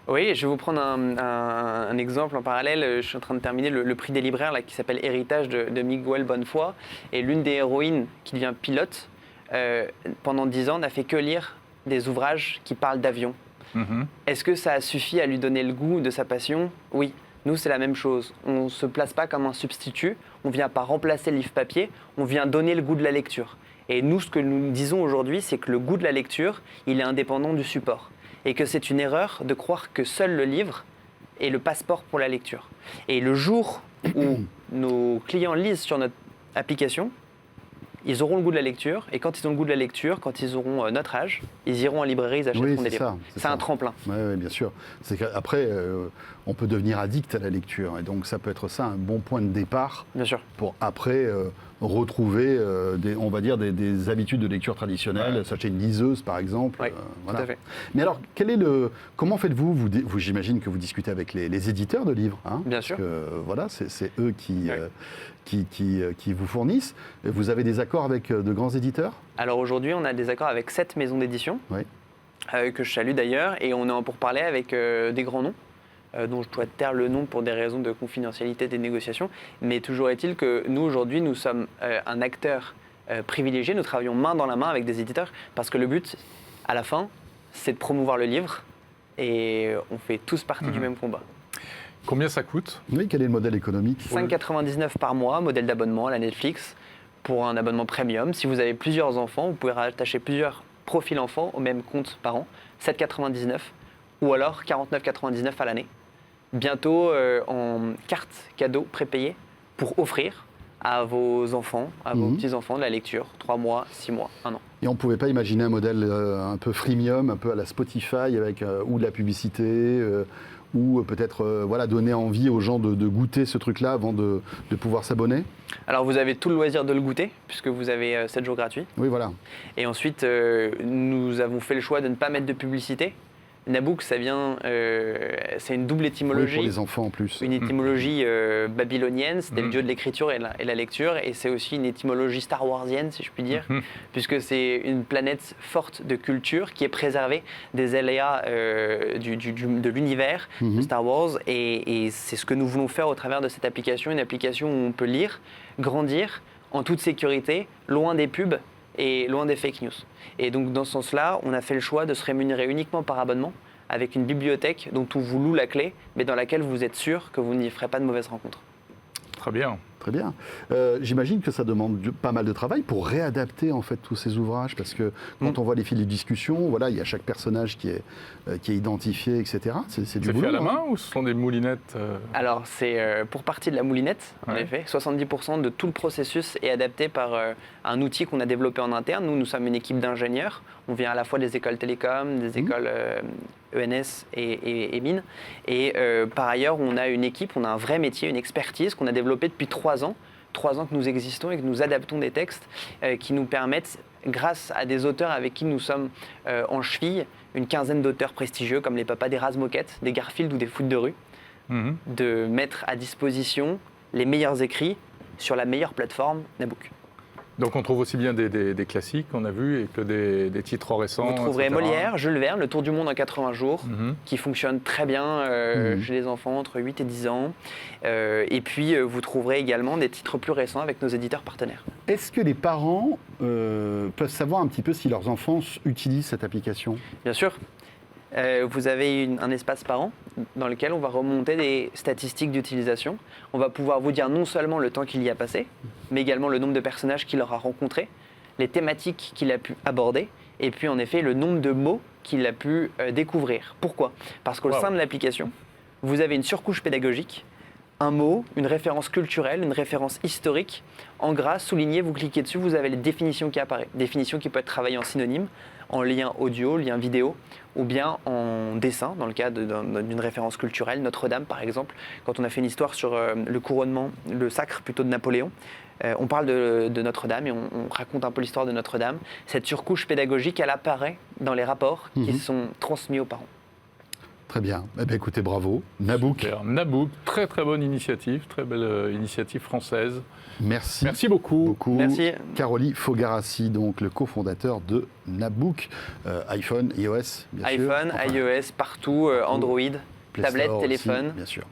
Oui, je vais vous prendre un exemple en parallèle. Je suis en train de terminer le prix des libraires là, qui s'appelle Héritage de Miguel Bonnefoy. Et l'une des héroïnes qui devient pilote, pendant 10 ans, n'a fait que lire des ouvrages qui parlent d'avion. Est-ce que ça a suffi à lui donner le goût de sa passion? Oui. Nous, c'est la même chose. On ne se place pas comme un substitut. On ne vient pas remplacer le livre papier. On vient donner le goût de la lecture. Et nous, ce que nous disons aujourd'hui, c'est que le goût de la lecture, il est indépendant du support. Et que c'est une erreur de croire que seul le livre est le passeport pour la lecture. Et le jour où nos clients lisent sur notre application, ils auront le goût de la lecture. Et quand ils ont le goût de la lecture, quand ils auront notre âge, ils iront en librairie, ils achèteront des livres. C'est un tremplin. Oui, bien sûr. C'est qu'après, on peut devenir addict à la lecture. Et donc, ça peut être ça un bon point de départ bien sûr. Pour après retrouver, on va dire, des habitudes de lecture traditionnelles, s'acheter une liseuse, par exemple. Oui, voilà. tout à fait. Mais alors, comment faites-vous j'imagine que vous discutez avec les éditeurs de livres. Hein, bien sûr. Que, voilà, c'est eux qui vous fournissent. Vous avez des accords avec de grands éditeurs? Alors aujourd'hui, on a des accords avec 7 maisons d'édition, que je salue d'ailleurs, et on est en pourparlers avec des grands noms, dont je dois taire le nom pour des raisons de confidentialité des négociations. Mais toujours est-il que nous, aujourd'hui, nous sommes un acteur privilégié. Nous travaillons main dans la main avec des éditeurs, parce que le but, à la fin, c'est de promouvoir le livre, et on fait tous partie du même combat. Combien ça coûte? Oui, quel est le modèle économique? 5,99 par mois, modèle d'abonnement à la Netflix, pour un abonnement premium. Si vous avez plusieurs enfants, vous pouvez rattacher plusieurs profils enfants au même compte par an, 7,99 ou alors 49,99 à l'année. Bientôt en carte cadeau prépayée pour offrir à vos enfants, à vos petits-enfants de la lecture, 3 mois, 6 mois, 1 an. Et on ne pouvait pas imaginer un modèle un peu freemium, un peu à la Spotify, avec ou de la publicité ou peut-être donner envie aux gens de goûter ce truc-là avant de pouvoir s'abonner? Alors vous avez tout le loisir de le goûter, puisque vous avez 7 jours gratuits. Oui, voilà. Et ensuite, nous avons fait le choix de ne pas mettre de publicité. Nabouk, ça vient, c'est une double étymologie. Oui, pour les enfants en plus. Une étymologie babylonienne, c'était le dieu de l'écriture et la lecture, et c'est aussi une étymologie star warsienne, si je puis dire, puisque c'est une planète forte de culture qui est préservée des aléas de l'univers de Star Wars, et c'est ce que nous voulons faire au travers de cette application, une application où on peut lire, grandir en toute sécurité, loin des pubs et loin des fake news. Et donc dans ce sens-là, on a fait le choix de se rémunérer uniquement par abonnement, avec une bibliothèque dont on vous loue la clé, mais dans laquelle vous êtes sûr que vous n'y ferez pas de mauvaises rencontres. Très bien. Très bien. J'imagine que ça demande pas mal de travail pour réadapter en fait tous ces ouvrages, parce que quand on voit les fils de discussion, voilà, il y a chaque personnage qui est identifié, etc. C'est du boulot. C'est fait à la main ou ce sont des moulinettes Alors c'est pour partie de la moulinette, en effet. 70% de tout le processus est adapté par un outil qu'on a développé en interne. Nous sommes une équipe d'ingénieurs. On vient à la fois des écoles télécom, des écoles ENS et mines. Et par ailleurs, on a une équipe, on a un vrai métier, une expertise qu'on a développée depuis 3 ans 3 ans que nous existons et que nous adaptons des textes qui nous permettent, grâce à des auteurs avec qui nous sommes en cheville, une quinzaine d'auteurs prestigieux comme les papas d'Erasmus Moquette, des Garfield ou des Foot de rue, de mettre à disposition les meilleurs écrits sur la meilleure plateforme, Nabook. Donc on trouve aussi bien des classiques qu'on a vus et que des titres récents. Vous trouverez etc. Molière, Jules Verne, Le Tour du monde en 80 jours, qui fonctionne très bien chez les enfants entre 8 et 10 ans. Et puis vous trouverez également des titres plus récents avec nos éditeurs partenaires. Est-ce que les parents peuvent savoir un petit peu si leurs enfants utilisent cette application ? Bien sûr. Vous avez un espace parent dans lequel on va remonter des statistiques d'utilisation. On va pouvoir vous dire non seulement le temps qu'il y a passé, mais également le nombre de personnages qu'il aura rencontrés, les thématiques qu'il a pu aborder, et puis en effet le nombre de mots qu'il a pu découvrir. Pourquoi ? Parce qu'au sein de l'application, vous avez une surcouche pédagogique, un mot, une référence culturelle, une référence historique. En gras, souligné, vous cliquez dessus, vous avez les définitions qui apparaissent. Définitions qui peuvent être travaillées en synonyme, en lien audio, lien vidéo, ou bien en dessin, dans le cas d'une référence culturelle. Notre-Dame, par exemple, quand on a fait une histoire sur le couronnement, le sacre plutôt de Napoléon, on parle de Notre-Dame et on raconte un peu l'histoire de Notre-Dame. Cette surcouche pédagogique, elle apparaît dans les rapports qui sont transmis aux parents. Très bien. Eh bien, écoutez, bravo. Nabook. Super. Nabook, très très bonne initiative, très belle initiative française. Merci. Merci beaucoup. Merci. Caroli Fogarassi, donc le cofondateur de Nabook. iPhone, iOS, bien sûr. iPhone, iOS, partout, Android, Play tablette, Store téléphone. aussi, bien sûr.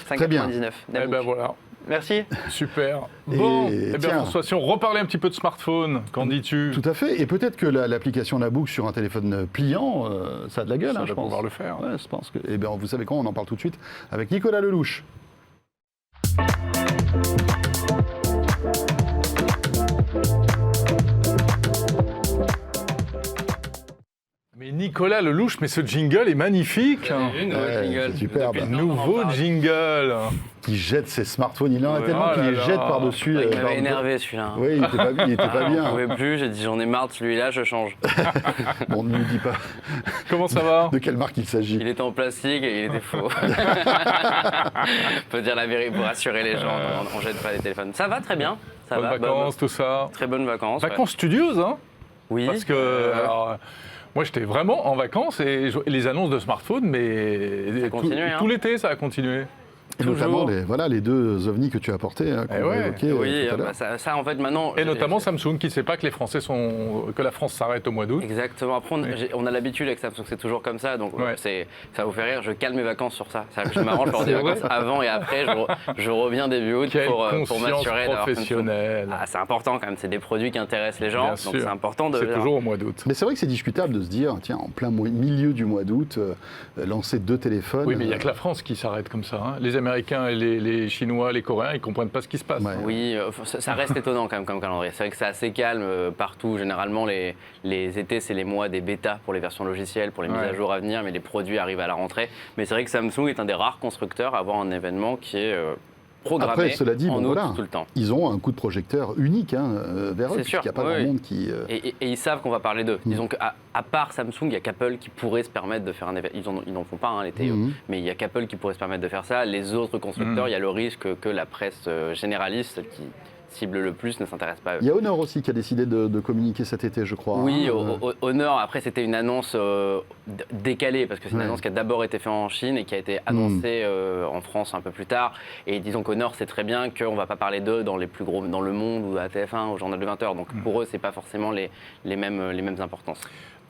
5,99. Eh ben voilà. Merci. Super. Bon, eh bien François, si on reparlait un petit peu de smartphone, qu'en dis-tu ? Tout à fait. Et peut-être que l'application Nabook sur un téléphone pliant, ça a de la gueule, Ça je va pense. pouvoir le faire. Ouais, je pense que. Eh bien, vous savez quoi ? On en parle tout de suite avec Nicolas Lelouch. Mais Nicolas Lelouch, mais ce jingle est magnifique. C'est superbe. Nouveau jingle. Qui jette ses smartphones. Il en a tellement Oh qu'il là les là. jette par-dessus. Il m'avait énervé celui-là. Oui, il était pas Je bien. pouvais plus, j'ai dit j'en ai marre de celui-là, je change. Bon, ne nous dis pas Comment ça va ? de quelle marque il s'agit. Il était en plastique et il était faux. Faut dire la vérité pour rassurer les gens, on jette pas les téléphones. Ça va très bien, ça Bonnes va. vacances, tout ça. Très bonnes vacances. Vacances studieuses, hein ? Oui. Parce que alors, moi, j'étais vraiment en vacances et les annonces de smartphones, mais Ça a continué, hein. tout l'été, ça a continué. Et notamment les deux ovnis que tu as apportés, qu'on Eh ouais. a évoqués Oui, tout à l'heure. ça en fait maintenant. Et notamment Samsung qui ne sait pas que les Français que la France s'arrête au mois d'août. Exactement. Après, on a l'habitude avec Samsung, c'est toujours comme ça, donc Ouais. ça vous fait rire. Je cale mes vacances sur ça. Je m'arrange pour avoir des C'est vrai. vacances avant et après. Je reviens début août Quelle pour conscience m'assurer d'avoir professionnelle. Ah, c'est important quand même. C'est des produits qui intéressent les gens, Bien donc sûr. c'est important de. C'est toujours au mois d'août. Mais c'est vrai que c'est discutable de se dire, tiens, en plein milieu du mois d'août, lancer deux téléphones. Oui, mais il n'y a que la France qui s'arrête comme ça. Hein. Les Américains et les Chinois, les Coréens, ils ne comprennent pas ce qui se passe. Ouais. Oui, ça reste étonnant quand même comme calendrier. C'est vrai que c'est assez calme partout. Généralement, les étés, c'est les mois des bêtas pour les versions logicielles, pour les mises à jour à venir, mais les produits arrivent à la rentrée. Mais c'est vrai que Samsung est un des rares constructeurs à avoir un événement qui est programmé Après, cela dit, en bon, août voilà, tout le temps. ils ont un coup de projecteur unique vers eux, C'est sûr, puisqu'il n'y a pas oui, grand oui. monde qui... Et ils savent qu'on va parler d'eux. Disons qu'à part Samsung, il n'y a qu'Apple qui pourrait se permettre de faire un événement. Ils n'en font pas l'été, mais il y a qu'Apple qui pourrait se permettre de faire ça. Les autres constructeurs, il y a le risque que la presse généraliste, qui cible le plus, ne s'intéresse pas à eux. Il y a Honor aussi qui a décidé de communiquer cet été, je crois. Oui, hein. Honor, après c'était une annonce décalée, parce que c'est une annonce qui a d'abord été faite en Chine et qui a été annoncée en France un peu plus tard. Et disons qu'Honor sait très bien qu'on ne va pas parler d'eux dans les plus gros, dans Le Monde ou à TF1, au journal de 20h. Donc pour eux, c'est pas forcément les mêmes importances.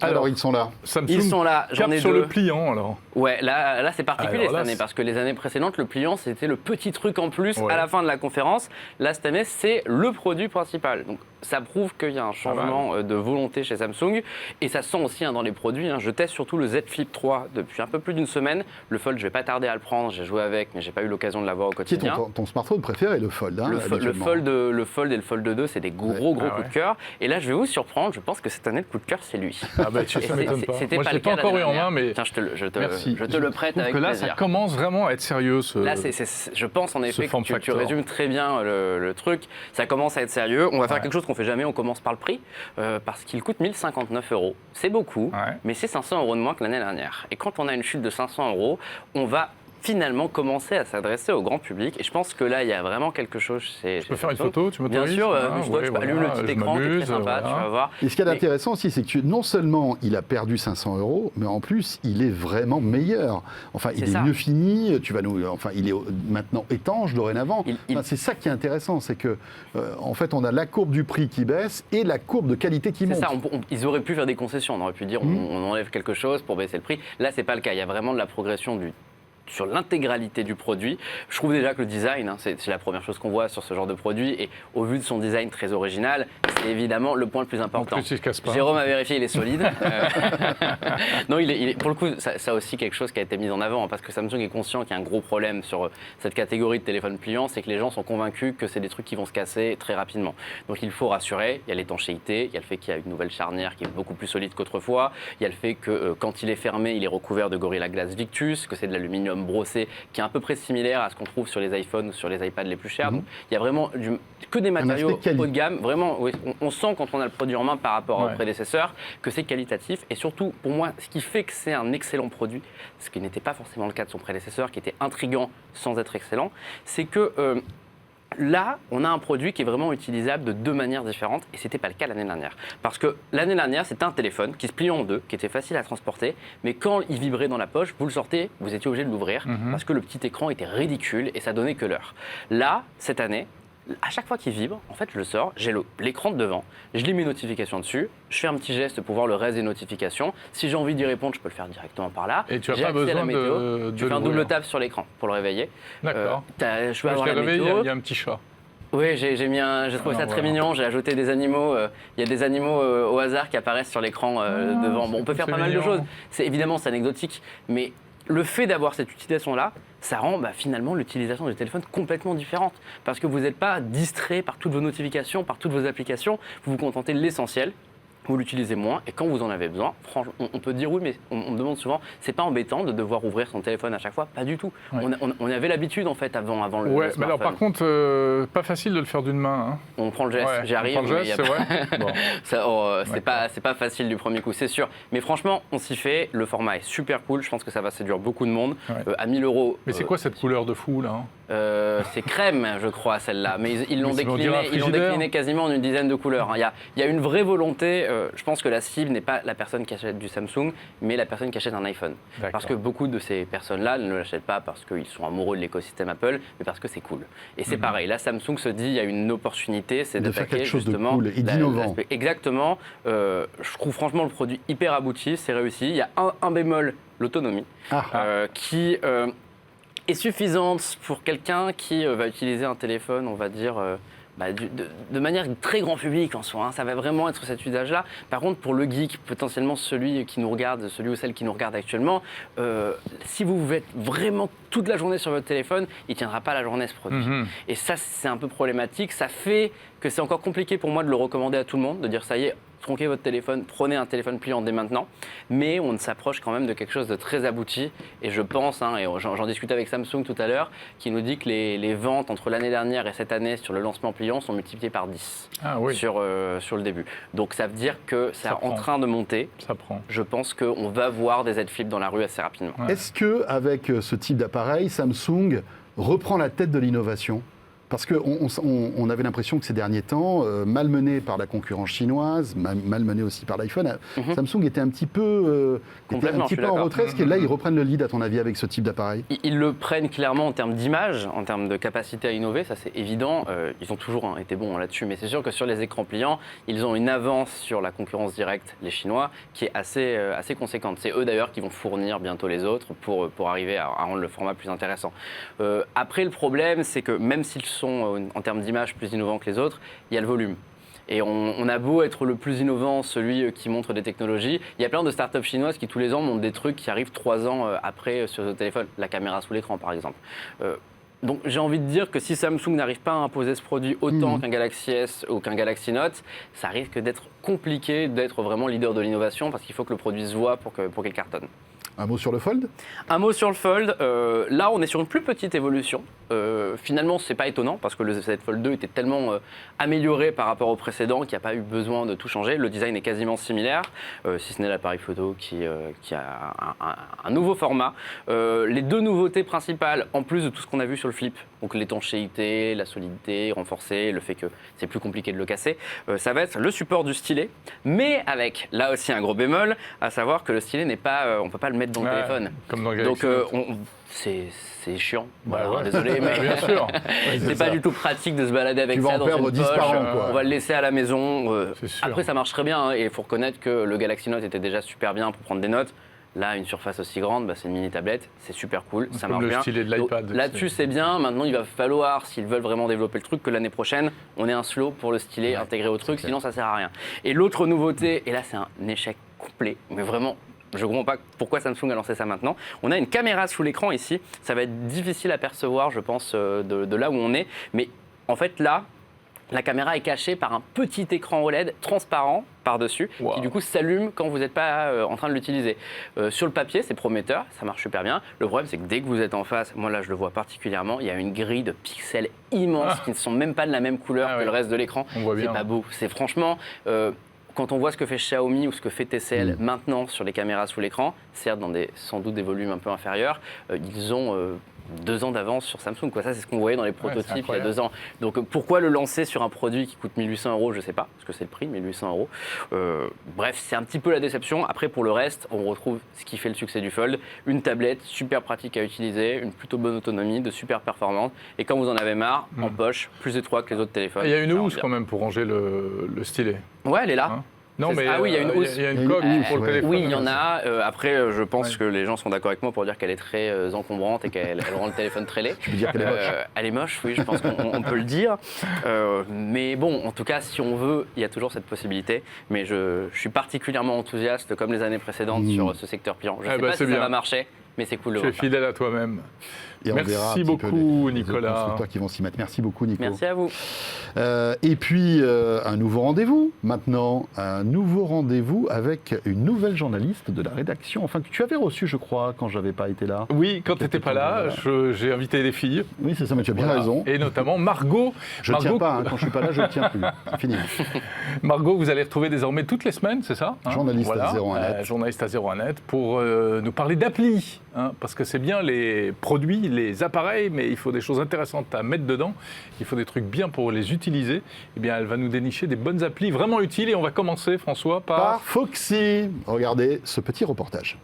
Alors, ils sont là. Samsung Ils sont là, j'en cap ai sur deux. le pliant, alors. Ouais, là c'est particulier Alors là, cette année, parce que les années précédentes, le pliant, c'était le petit truc en plus Ouais. à la fin de la conférence. Là, cette année, c'est le produit principal. Donc ça prouve qu'il y a un changement de volonté chez Samsung. Et ça se sent aussi dans les produits. Je teste surtout le Z Flip 3 depuis un peu plus d'une semaine. Le Fold, je vais pas tarder à le prendre. J'ai joué avec, mais j'ai pas eu l'occasion de l'avoir au Qui est quotidien. ton smartphone préféré, le Fold, hein, Le habituellement. Fold et le Fold 2, c'est des gros Ah coups de cœur. Et là, je vais vous surprendre. Je pense que cette année, le coup de cœur, c'est lui. Ah bah, ça Et m'étonne pas. c'était Moi, je pas l'ai le pas cas encore eu l'année en main, dernière. mais Tiens, je te merci. le prête trouve avec que là, plaisir. ça commence vraiment à être sérieux. Là, je pense en effet form que tu factor. résumes très bien le truc. Ça commence à être sérieux. On va faire quelque chose qu'on fait jamais. On commence par le prix parce qu'il coûte 1059 €. C'est beaucoup, Ouais. mais c'est 500 € de moins que l'année dernière. Et quand on a une chute de 500 €, on va finalement commencer à s'adresser au grand public. Et je pense que là, il y a vraiment quelque chose. Je peux faire une photo, tu m'autorises? Bien sûr, tu peux allumer le petit écran, c'est très sympa, tu vas voir. Et ce qui est intéressant aussi, c'est que non seulement il a perdu 500 €, mais en plus, il est vraiment meilleur. Enfin, il est mieux fini, il est maintenant étanche dorénavant. C'est ça qui est intéressant, c'est que en fait, on a la courbe du prix qui baisse et la courbe de qualité qui monte. C'est ça, ils auraient pu faire des concessions, on aurait pu dire on enlève quelque chose pour baisser le prix. Là, c'est pas le cas, il y a vraiment de la progression sur l'intégralité du produit. Je trouve déjà que le design, c'est la première chose qu'on voit sur ce genre de produit, et au vu de son design très original, c'est évidemment le point le plus important. Jérôme a vérifié, il est solide. Non, pour le coup, ça aussi quelque chose qui a été mis en avant, parce que Samsung est conscient qu'il y a un gros problème sur cette catégorie de téléphone pliant, c'est que les gens sont convaincus que c'est des trucs qui vont se casser très rapidement. Donc il faut rassurer, il y a l'étanchéité, il y a le fait qu'il y a une nouvelle charnière qui est beaucoup plus solide qu'autrefois, il y a le fait que quand il est fermé, il est recouvert de Gorilla Glass Victus, que c'est de l'aluminium brossé qui est à peu près similaire à ce qu'on trouve sur les iPhones ou sur les iPads les plus chers. Donc il y a vraiment que des matériaux haut de gamme. Vraiment, oui, on sent quand on a le produit en main par rapport aux prédécesseurs que c'est qualitatif. Et surtout, pour moi, ce qui fait que c'est un excellent produit, ce qui n'était pas forcément le cas de son prédécesseur, qui était intriguant sans être excellent, c'est que là, on a un produit qui est vraiment utilisable de deux manières différentes, et ce n'était pas le cas l'année dernière. Parce que l'année dernière, c'était un téléphone qui se pliait en deux, qui était facile à transporter, mais quand il vibrait dans la poche, vous le sortez, vous étiez obligé de l'ouvrir, parce que le petit écran était ridicule et ça donnait que l'heure. Là, cette année, à chaque fois qu'il vibre, en fait, je le sors, j'ai l'écran de devant, je lis mes notifications dessus, je fais un petit geste pour voir le reste des notifications. Si j'ai envie d'y répondre, je peux le faire directement par là. Et tu n'as pas besoin de tu fais un double tap sur l'écran pour le réveiller. D'accord. Je peux avoir la météo. Il y a un petit chat. Oui, j'ai trouvé ça très mignon, j'ai ajouté des animaux, il y a des animaux au hasard qui apparaissent sur l'écran devant. Bon, on peut faire pas mal de choses, évidemment c'est anecdotique, mais le fait d'avoir cette utilisation-là, ça rend finalement l'utilisation du téléphone complètement différente. Parce que vous n'êtes pas distrait par toutes vos notifications, par toutes vos applications, vous vous contentez de l'essentiel. Vous l'utilisez moins, et quand vous en avez besoin, franchement, on peut dire oui, mais on me demande souvent, c'est pas embêtant de devoir ouvrir son téléphone à chaque fois? Pas du tout. Ouais. On avait l'habitude en fait avant le ouais, smartphone. Mais alors par contre, pas facile de le faire d'une main. Hein. On prend le geste, j'y arrive. On prend le geste, c'est vrai. Bon. C'est pas facile du premier coup, c'est sûr. Mais franchement, on s'y fait. Le format est super cool. Je pense que ça va séduire beaucoup de monde. À 1 000 €. Mais c'est quoi cette couleur de fou là? C'est crème, je crois, celle-là. Mais ils l'ont décliné quasiment en une dizaine de couleurs. Il y a une vraie volonté. Je pense que la cible n'est pas la personne qui achète du Samsung, mais la personne qui achète un iPhone. Parce que beaucoup de ces personnes-là ne l'achètent pas parce qu'ils sont amoureux de l'écosystème Apple, mais parce que c'est cool. Et c'est pareil. Là, Samsung se dit il y a une opportunité, c'est de faire quelque chose de cool et d'innovant. Exactement. Je trouve franchement le produit hyper abouti, c'est réussi. Il y a un bémol, l'autonomie, qui est suffisante pour quelqu'un qui va utiliser un téléphone, on va dire, de manière très grand public en soi. Ça va vraiment être cet usage-là. Par contre, pour le geek, potentiellement celui qui nous regarde, celui ou celle qui nous regarde actuellement, si vous êtes vraiment toute la journée sur votre téléphone, il ne tiendra pas la journée ce produit. Et ça, c'est un peu problématique. Ça fait que c'est encore compliqué pour moi de le recommander à tout le monde, de dire ça y est, tronquez votre téléphone, prenez un téléphone pliant dès maintenant, mais on s'approche quand même de quelque chose de très abouti, et je pense, et j'en discutais avec Samsung tout à l'heure, qui nous dit que les ventes entre l'année dernière et cette année sur le lancement pliant sont multipliées par 10 sur le début. Donc ça veut dire que c'est en train de monter. Ça prend. Je pense qu'on va voir des Z Flip dans la rue assez rapidement. Ouais. Est-ce qu'avec ce type d'appareil, Samsung reprend la tête de l'innovation ? Parce qu'on avait l'impression que ces derniers temps, malmené par la concurrence chinoise, malmené aussi par l'iPhone, Samsung était un petit peu en retrait. Est-ce que là, ils reprennent le lead, à ton avis, avec ce type d'appareil? Ils le prennent clairement en termes d'image, en termes de capacité à innover, ça c'est évident. Ils ont toujours été bons là-dessus, mais c'est sûr que sur les écrans pliants, ils ont une avance sur la concurrence directe, les Chinois, qui est assez conséquente. C'est eux d'ailleurs qui vont fournir bientôt les autres pour arriver à rendre le format plus intéressant. Après, le problème, c'est que même s'ils sont en termes d'image plus innovants que les autres, il y a le volume. Et on a beau être le plus innovant, celui qui montre des technologies, il y a plein de startups chinoises qui tous les ans montrent des trucs qui arrivent 3 ans après sur le téléphone, la caméra sous l'écran par exemple. Donc j'ai envie de dire que si Samsung n'arrive pas à imposer ce produit autant qu'un Galaxy S ou qu'un Galaxy Note, ça risque d'être compliqué d'être vraiment leader de l'innovation parce qu'il faut que le produit se voit pour qu'il cartonne. Un mot sur le Fold? Un mot sur le Fold. Là, on est sur une plus petite évolution. Finalement, c'est pas étonnant parce que le Z Fold 2 était tellement amélioré par rapport au précédent qu'il n'y a pas eu besoin de tout changer. Le design est quasiment similaire, si ce n'est l'appareil photo qui a un nouveau format. Les deux nouveautés principales, en plus de tout ce qu'on a vu sur le Flip, donc l'étanchéité, la solidité renforcée, le fait que c'est plus compliqué de le casser, ça va être le support du stylet, mais avec là aussi un gros bémol, à savoir que le stylet n'est pas, on peut pas le mettre dans le téléphone. Comme dans Galaxy Donc c'est chiant. Bah voilà, ouais. désolé, mais Bien sûr. c'est pas du tout pratique de se balader avec Tu vas ça en dans perdre une 10 poche. par an, quoi. On va le laisser à la maison. C'est sûr. Après, ça marche très bien, hein, et il faut reconnaître que le Galaxy Note était déjà super bien pour prendre des notes. Là, une surface aussi grande, c'est une mini tablette, c'est super cool, ça marche le bien. stylet de Donc, l'iPad. là-dessus, c'est bien. Maintenant, il va falloir, s'ils veulent vraiment développer le truc, que l'année prochaine, on ait un slow pour le stylet intégré au truc, sinon ça sert à rien. Et l'autre nouveauté, et là, c'est un échec complet, mais vraiment. Je ne comprends pas pourquoi Samsung a lancé ça maintenant. On a une caméra sous l'écran ici. Ça va être difficile à percevoir, je pense, de là où on est. Mais en fait, là, la caméra est cachée par un petit écran OLED transparent par-dessus, qui du coup s'allume quand vous n'êtes pas en train de l'utiliser. Sur le papier, c'est prometteur, ça marche super bien. Le problème, c'est que dès que vous êtes en face, moi là je le vois particulièrement, il y a une grille de pixels immenses qui ne sont même pas de la même couleur que le reste de l'écran. C'est pas beau. C'est franchement... quand on voit ce que fait Xiaomi ou ce que fait TCL maintenant sur les caméras sous l'écran, certes dans sans doute des volumes un peu inférieurs, ils ont 2 ans d'avance sur Samsung. Ça, c'est ce qu'on voyait dans les prototypes il y a 2 ans. Donc pourquoi le lancer sur un produit qui coûte 1 800 €, je ne sais pas, parce que c'est le prix, 1 800 €. Bref, c'est un petit peu la déception. Après, pour le reste, on retrouve ce qui fait le succès du Fold. Une tablette super pratique à utiliser, une plutôt bonne autonomie, de super performance. Et quand vous en avez marre, en poche, plus étroit que les autres téléphones. Il y a une housse quand même pour ranger le stylet. Ouais, elle est là. Non, mais oui, il y a une housse. Il y a une coque pour le téléphone. Oui, il y en a. Après, je pense que les gens sont d'accord avec moi pour dire qu'elle est très encombrante et qu'elle rend le téléphone très laid. Tu veux dire qu'elle est moche? Elle est moche, oui, je pense qu'on peut le dire. Mais bon, en tout cas, si on veut, il y a toujours cette possibilité. Mais je suis particulièrement enthousiaste, comme les années précédentes, sur ce secteur client. Je ne sais pas si ça va marcher, mais c'est cool de voir. Tu es fidèle à toi-même. Et on verra Merci beaucoup, Nicolas. Les constructeurs qui vont s'y mettre. Merci beaucoup, Nico. Merci à vous. Et puis, un nouveau rendez-vous maintenant. Un nouveau rendez-vous avec une nouvelle journaliste de la rédaction. Enfin, que tu avais reçu, je crois, quand je n'avais pas été là. Oui, quand tu n'étais pas là, j'ai invité des filles. Oui, c'est ça, mais tu as bien raison. Et notamment Margot. Je ne tiens pas, quand je ne suis pas là, je ne tiens plus. C'est fini. Margot, vous allez retrouver désormais toutes les semaines, c'est ça, journaliste à 01net. Journaliste à 01net pour nous parler d'appli. Parce que c'est bien les produits, les appareils, mais il faut des choses intéressantes à mettre dedans. Il faut des trucs bien pour les utiliser. Eh bien, elle va nous dénicher des bonnes applis vraiment utiles. Et on va commencer, François, par Foxy. Regardez ce petit reportage.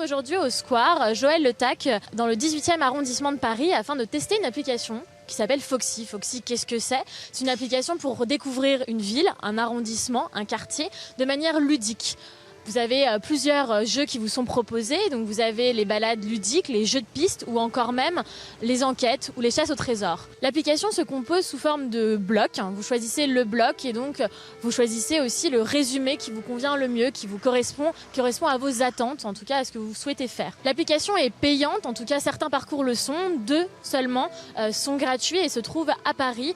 Aujourd'hui au Square, Joël Le Tac, dans le 18e arrondissement de Paris, afin de tester une application qui s'appelle Foxy. Foxy, qu'est-ce que c'est? C'est une application pour découvrir une ville, un arrondissement, un quartier, de manière ludique. Vous avez plusieurs jeux qui vous sont proposés, donc vous avez les balades ludiques, les jeux de piste ou encore même les enquêtes ou les chasses au trésor. L'application se compose sous forme de blocs, vous choisissez le bloc et donc vous choisissez aussi le résumé qui vous convient le mieux, qui correspond à vos attentes, en tout cas à ce que vous souhaitez faire. L'application est payante, en tout cas certains parcours le sont, 2 seulement sont gratuits et se trouvent à Paris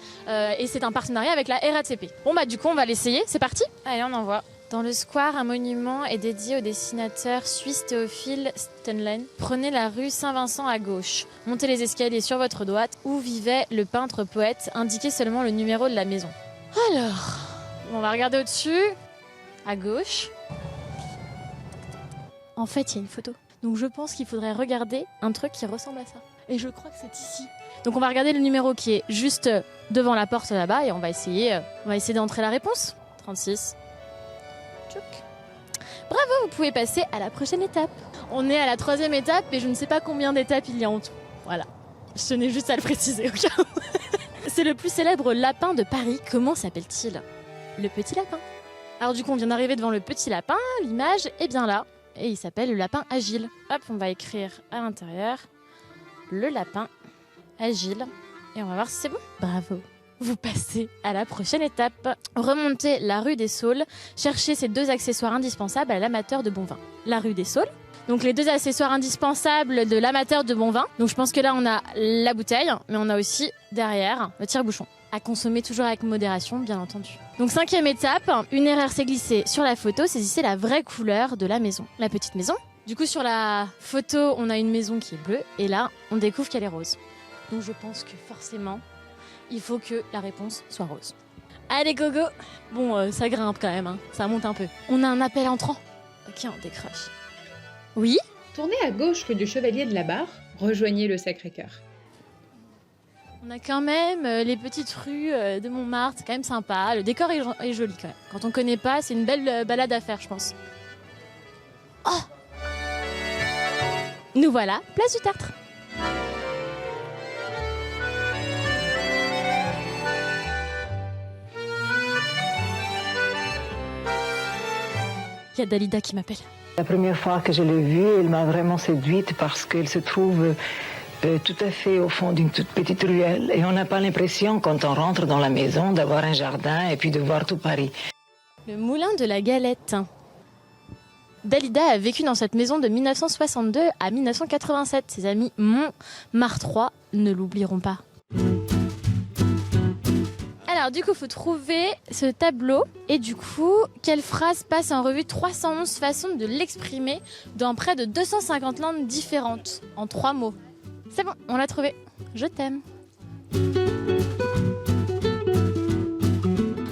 et c'est un partenariat avec la RATP. Bon du coup on va l'essayer, c'est parti? Allez on envoie. Dans le Square, un monument est dédié au dessinateur suisse Théophile Stenlen. Prenez la rue Saint-Vincent à gauche. Montez les escaliers sur votre droite où vivait le peintre-poète. Indiquez seulement le numéro de la maison. Alors, on va regarder au-dessus, à gauche. En fait, il y a une photo. Donc je pense qu'il faudrait regarder un truc qui ressemble à ça. Et je crois que c'est ici. Donc on va regarder le numéro qui est juste devant la porte là-bas et on va essayer d'entrer la réponse. 36. Bravo, vous pouvez passer à la prochaine étape. On est à la 3e étape et je ne sais pas combien d'étapes il y a en tout. Voilà, je tenais juste à le préciser au cas où. C'est le plus célèbre lapin de Paris. Comment s'appelle-t-il? Le petit lapin. Alors du coup, on vient d'arriver devant le petit lapin. L'image est bien là. Et il s'appelle le lapin agile. Hop, on va écrire à l'intérieur le lapin agile. Et on va voir si c'est bon. Bravo. Vous passez à la prochaine étape. Remontez la rue des Saules. Cherchez ces 2 accessoires indispensables à l'amateur de bon vin. La rue des Saules, Donc les 2 accessoires indispensables de l'amateur de bon vin. Donc je pense que là on a la bouteille, mais on a aussi derrière le tire-bouchon. À consommer toujours avec modération, bien entendu. Donc 5e étape, une erreur s'est glissée sur la photo, saisissez la vraie couleur de la maison. La petite maison. Du coup sur la photo, on a une maison qui est bleue, et là on découvre qu'elle est rose. Donc je pense que forcément, il faut que la réponse soit rose. Allez, gogo. Bon, ça grimpe quand même, hein. Ça monte un peu. On a un appel entrant. Ok, on décroche. Oui ? Tournez à gauche rue du Chevalier de la Barre, rejoignez le Sacré-Cœur. On a quand même les petites rues de Montmartre, c'est quand même sympa. Le décor est joli quand même. Quand on connaît pas, c'est une belle balade à faire, je pense. Oh ! Nous voilà, place du Tertre. Il y a Dalida qui m'appelle. La première fois que je l'ai vue, elle m'a vraiment séduite parce qu'elle se trouve tout à fait au fond d'une toute petite ruelle. Et on n'a pas l'impression, quand on rentre dans la maison, d'avoir un jardin et puis de voir tout Paris. Le moulin de la Galette. Dalida a vécu dans cette maison de 1962 à 1987. Ses amis Montmartrois ne l'oublieront pas. Alors du coup, il faut trouver ce tableau. Et du coup, quelle phrase passe en revue 311 façons de l'exprimer dans près de 250 langues différentes, en 3 mots. C'est bon, on l'a trouvé. Je t'aime.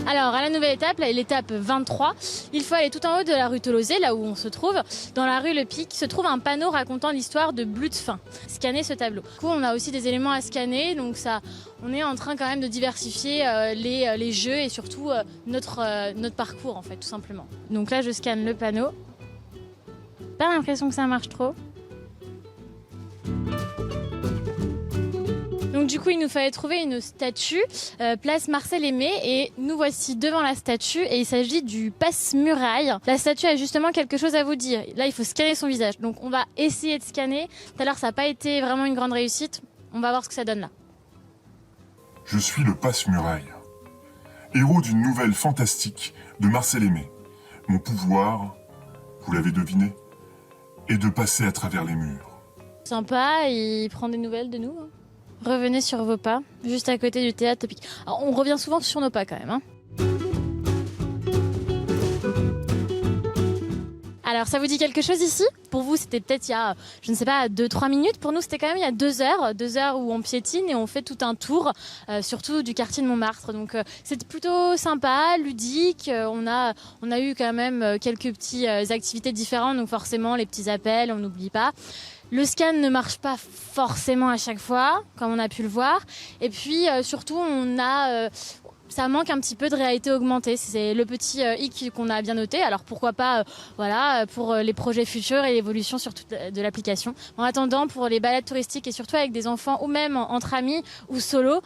Alors, à la nouvelle étape, là, l'étape 23, il faut aller tout en haut de la rue Tolosé, là où on se trouve. Dans la rue Le Pic se trouve un panneau racontant l'histoire de Blutefin. Scanner ce tableau. Du coup, on a aussi des éléments à scanner, donc ça, on est en train quand même de diversifier les jeux et surtout notre parcours, en fait, tout simplement. Donc là, je scanne le panneau. Pas l'impression que ça marche trop. Donc du coup, il nous fallait trouver une statue, place Marcel Aimé, et nous voici devant la statue, et il s'agit du passe-muraille. La statue a justement quelque chose à vous dire. Là, il faut scanner son visage. Donc on va essayer de scanner. Tout à l'heure, ça n'a pas été vraiment une grande réussite. On va voir ce que ça donne là. Je suis le passe-muraille, héros d'une nouvelle fantastique de Marcel Aimé. Mon pouvoir, vous l'avez deviné, est de passer à travers les murs. Sympa, il prend des nouvelles de nous. Revenez sur vos pas, juste à côté du théâtre Topic. Alors, on revient souvent sur nos pas quand même. Alors, ça vous dit quelque chose ici ? Pour vous, c'était peut-être il y a, je ne sais pas, 2-3 minutes. Pour nous, c'était quand même il y a 2 heures. 2 heures où on piétine et on fait tout un tour, surtout du quartier de Montmartre. Donc, c'était plutôt sympa, ludique. On a eu quand même quelques petites activités différentes. Donc, forcément, les petits appels, on n'oublie pas. Le scan ne marche pas forcément à chaque fois, comme on a pu le voir. Et puis, surtout, ça manque un petit peu de réalité augmentée. C'est le petit hic qu'on a bien noté. Alors pourquoi pas, pour les projets futurs et l'évolution surtout de l'application. En attendant, pour les balades touristiques et surtout avec des enfants ou même entre amis ou solo,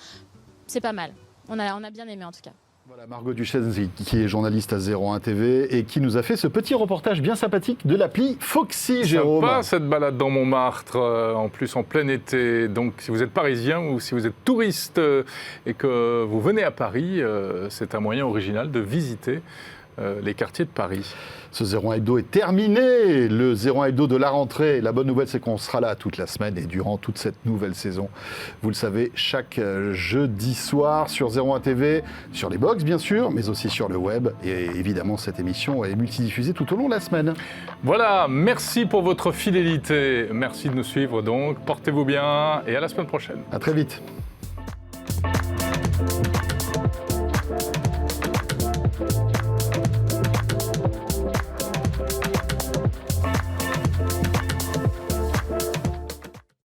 c'est pas mal. On a bien aimé en tout cas. Voilà, Margot Duchesne, qui est journaliste à 01 TV et qui nous a fait ce petit reportage bien sympathique de l'appli Foxy, Jérôme. Sympa cette balade dans Montmartre, en plus en plein été. Donc si vous êtes parisien ou si vous êtes touriste et que vous venez à Paris, c'est un moyen original de visiter les quartiers de Paris. Ce 01 Hebdo est terminé, le 01 Hebdo de la rentrée. La bonne nouvelle, c'est qu'on sera là toute la semaine et durant toute cette nouvelle saison. Vous le savez, chaque jeudi soir sur 01 TV, sur les box bien sûr, mais aussi sur le web. Et évidemment, cette émission est multidiffusée tout au long de la semaine. Voilà, merci pour votre fidélité. Merci de nous suivre donc. Portez-vous bien et à la semaine prochaine. À très vite.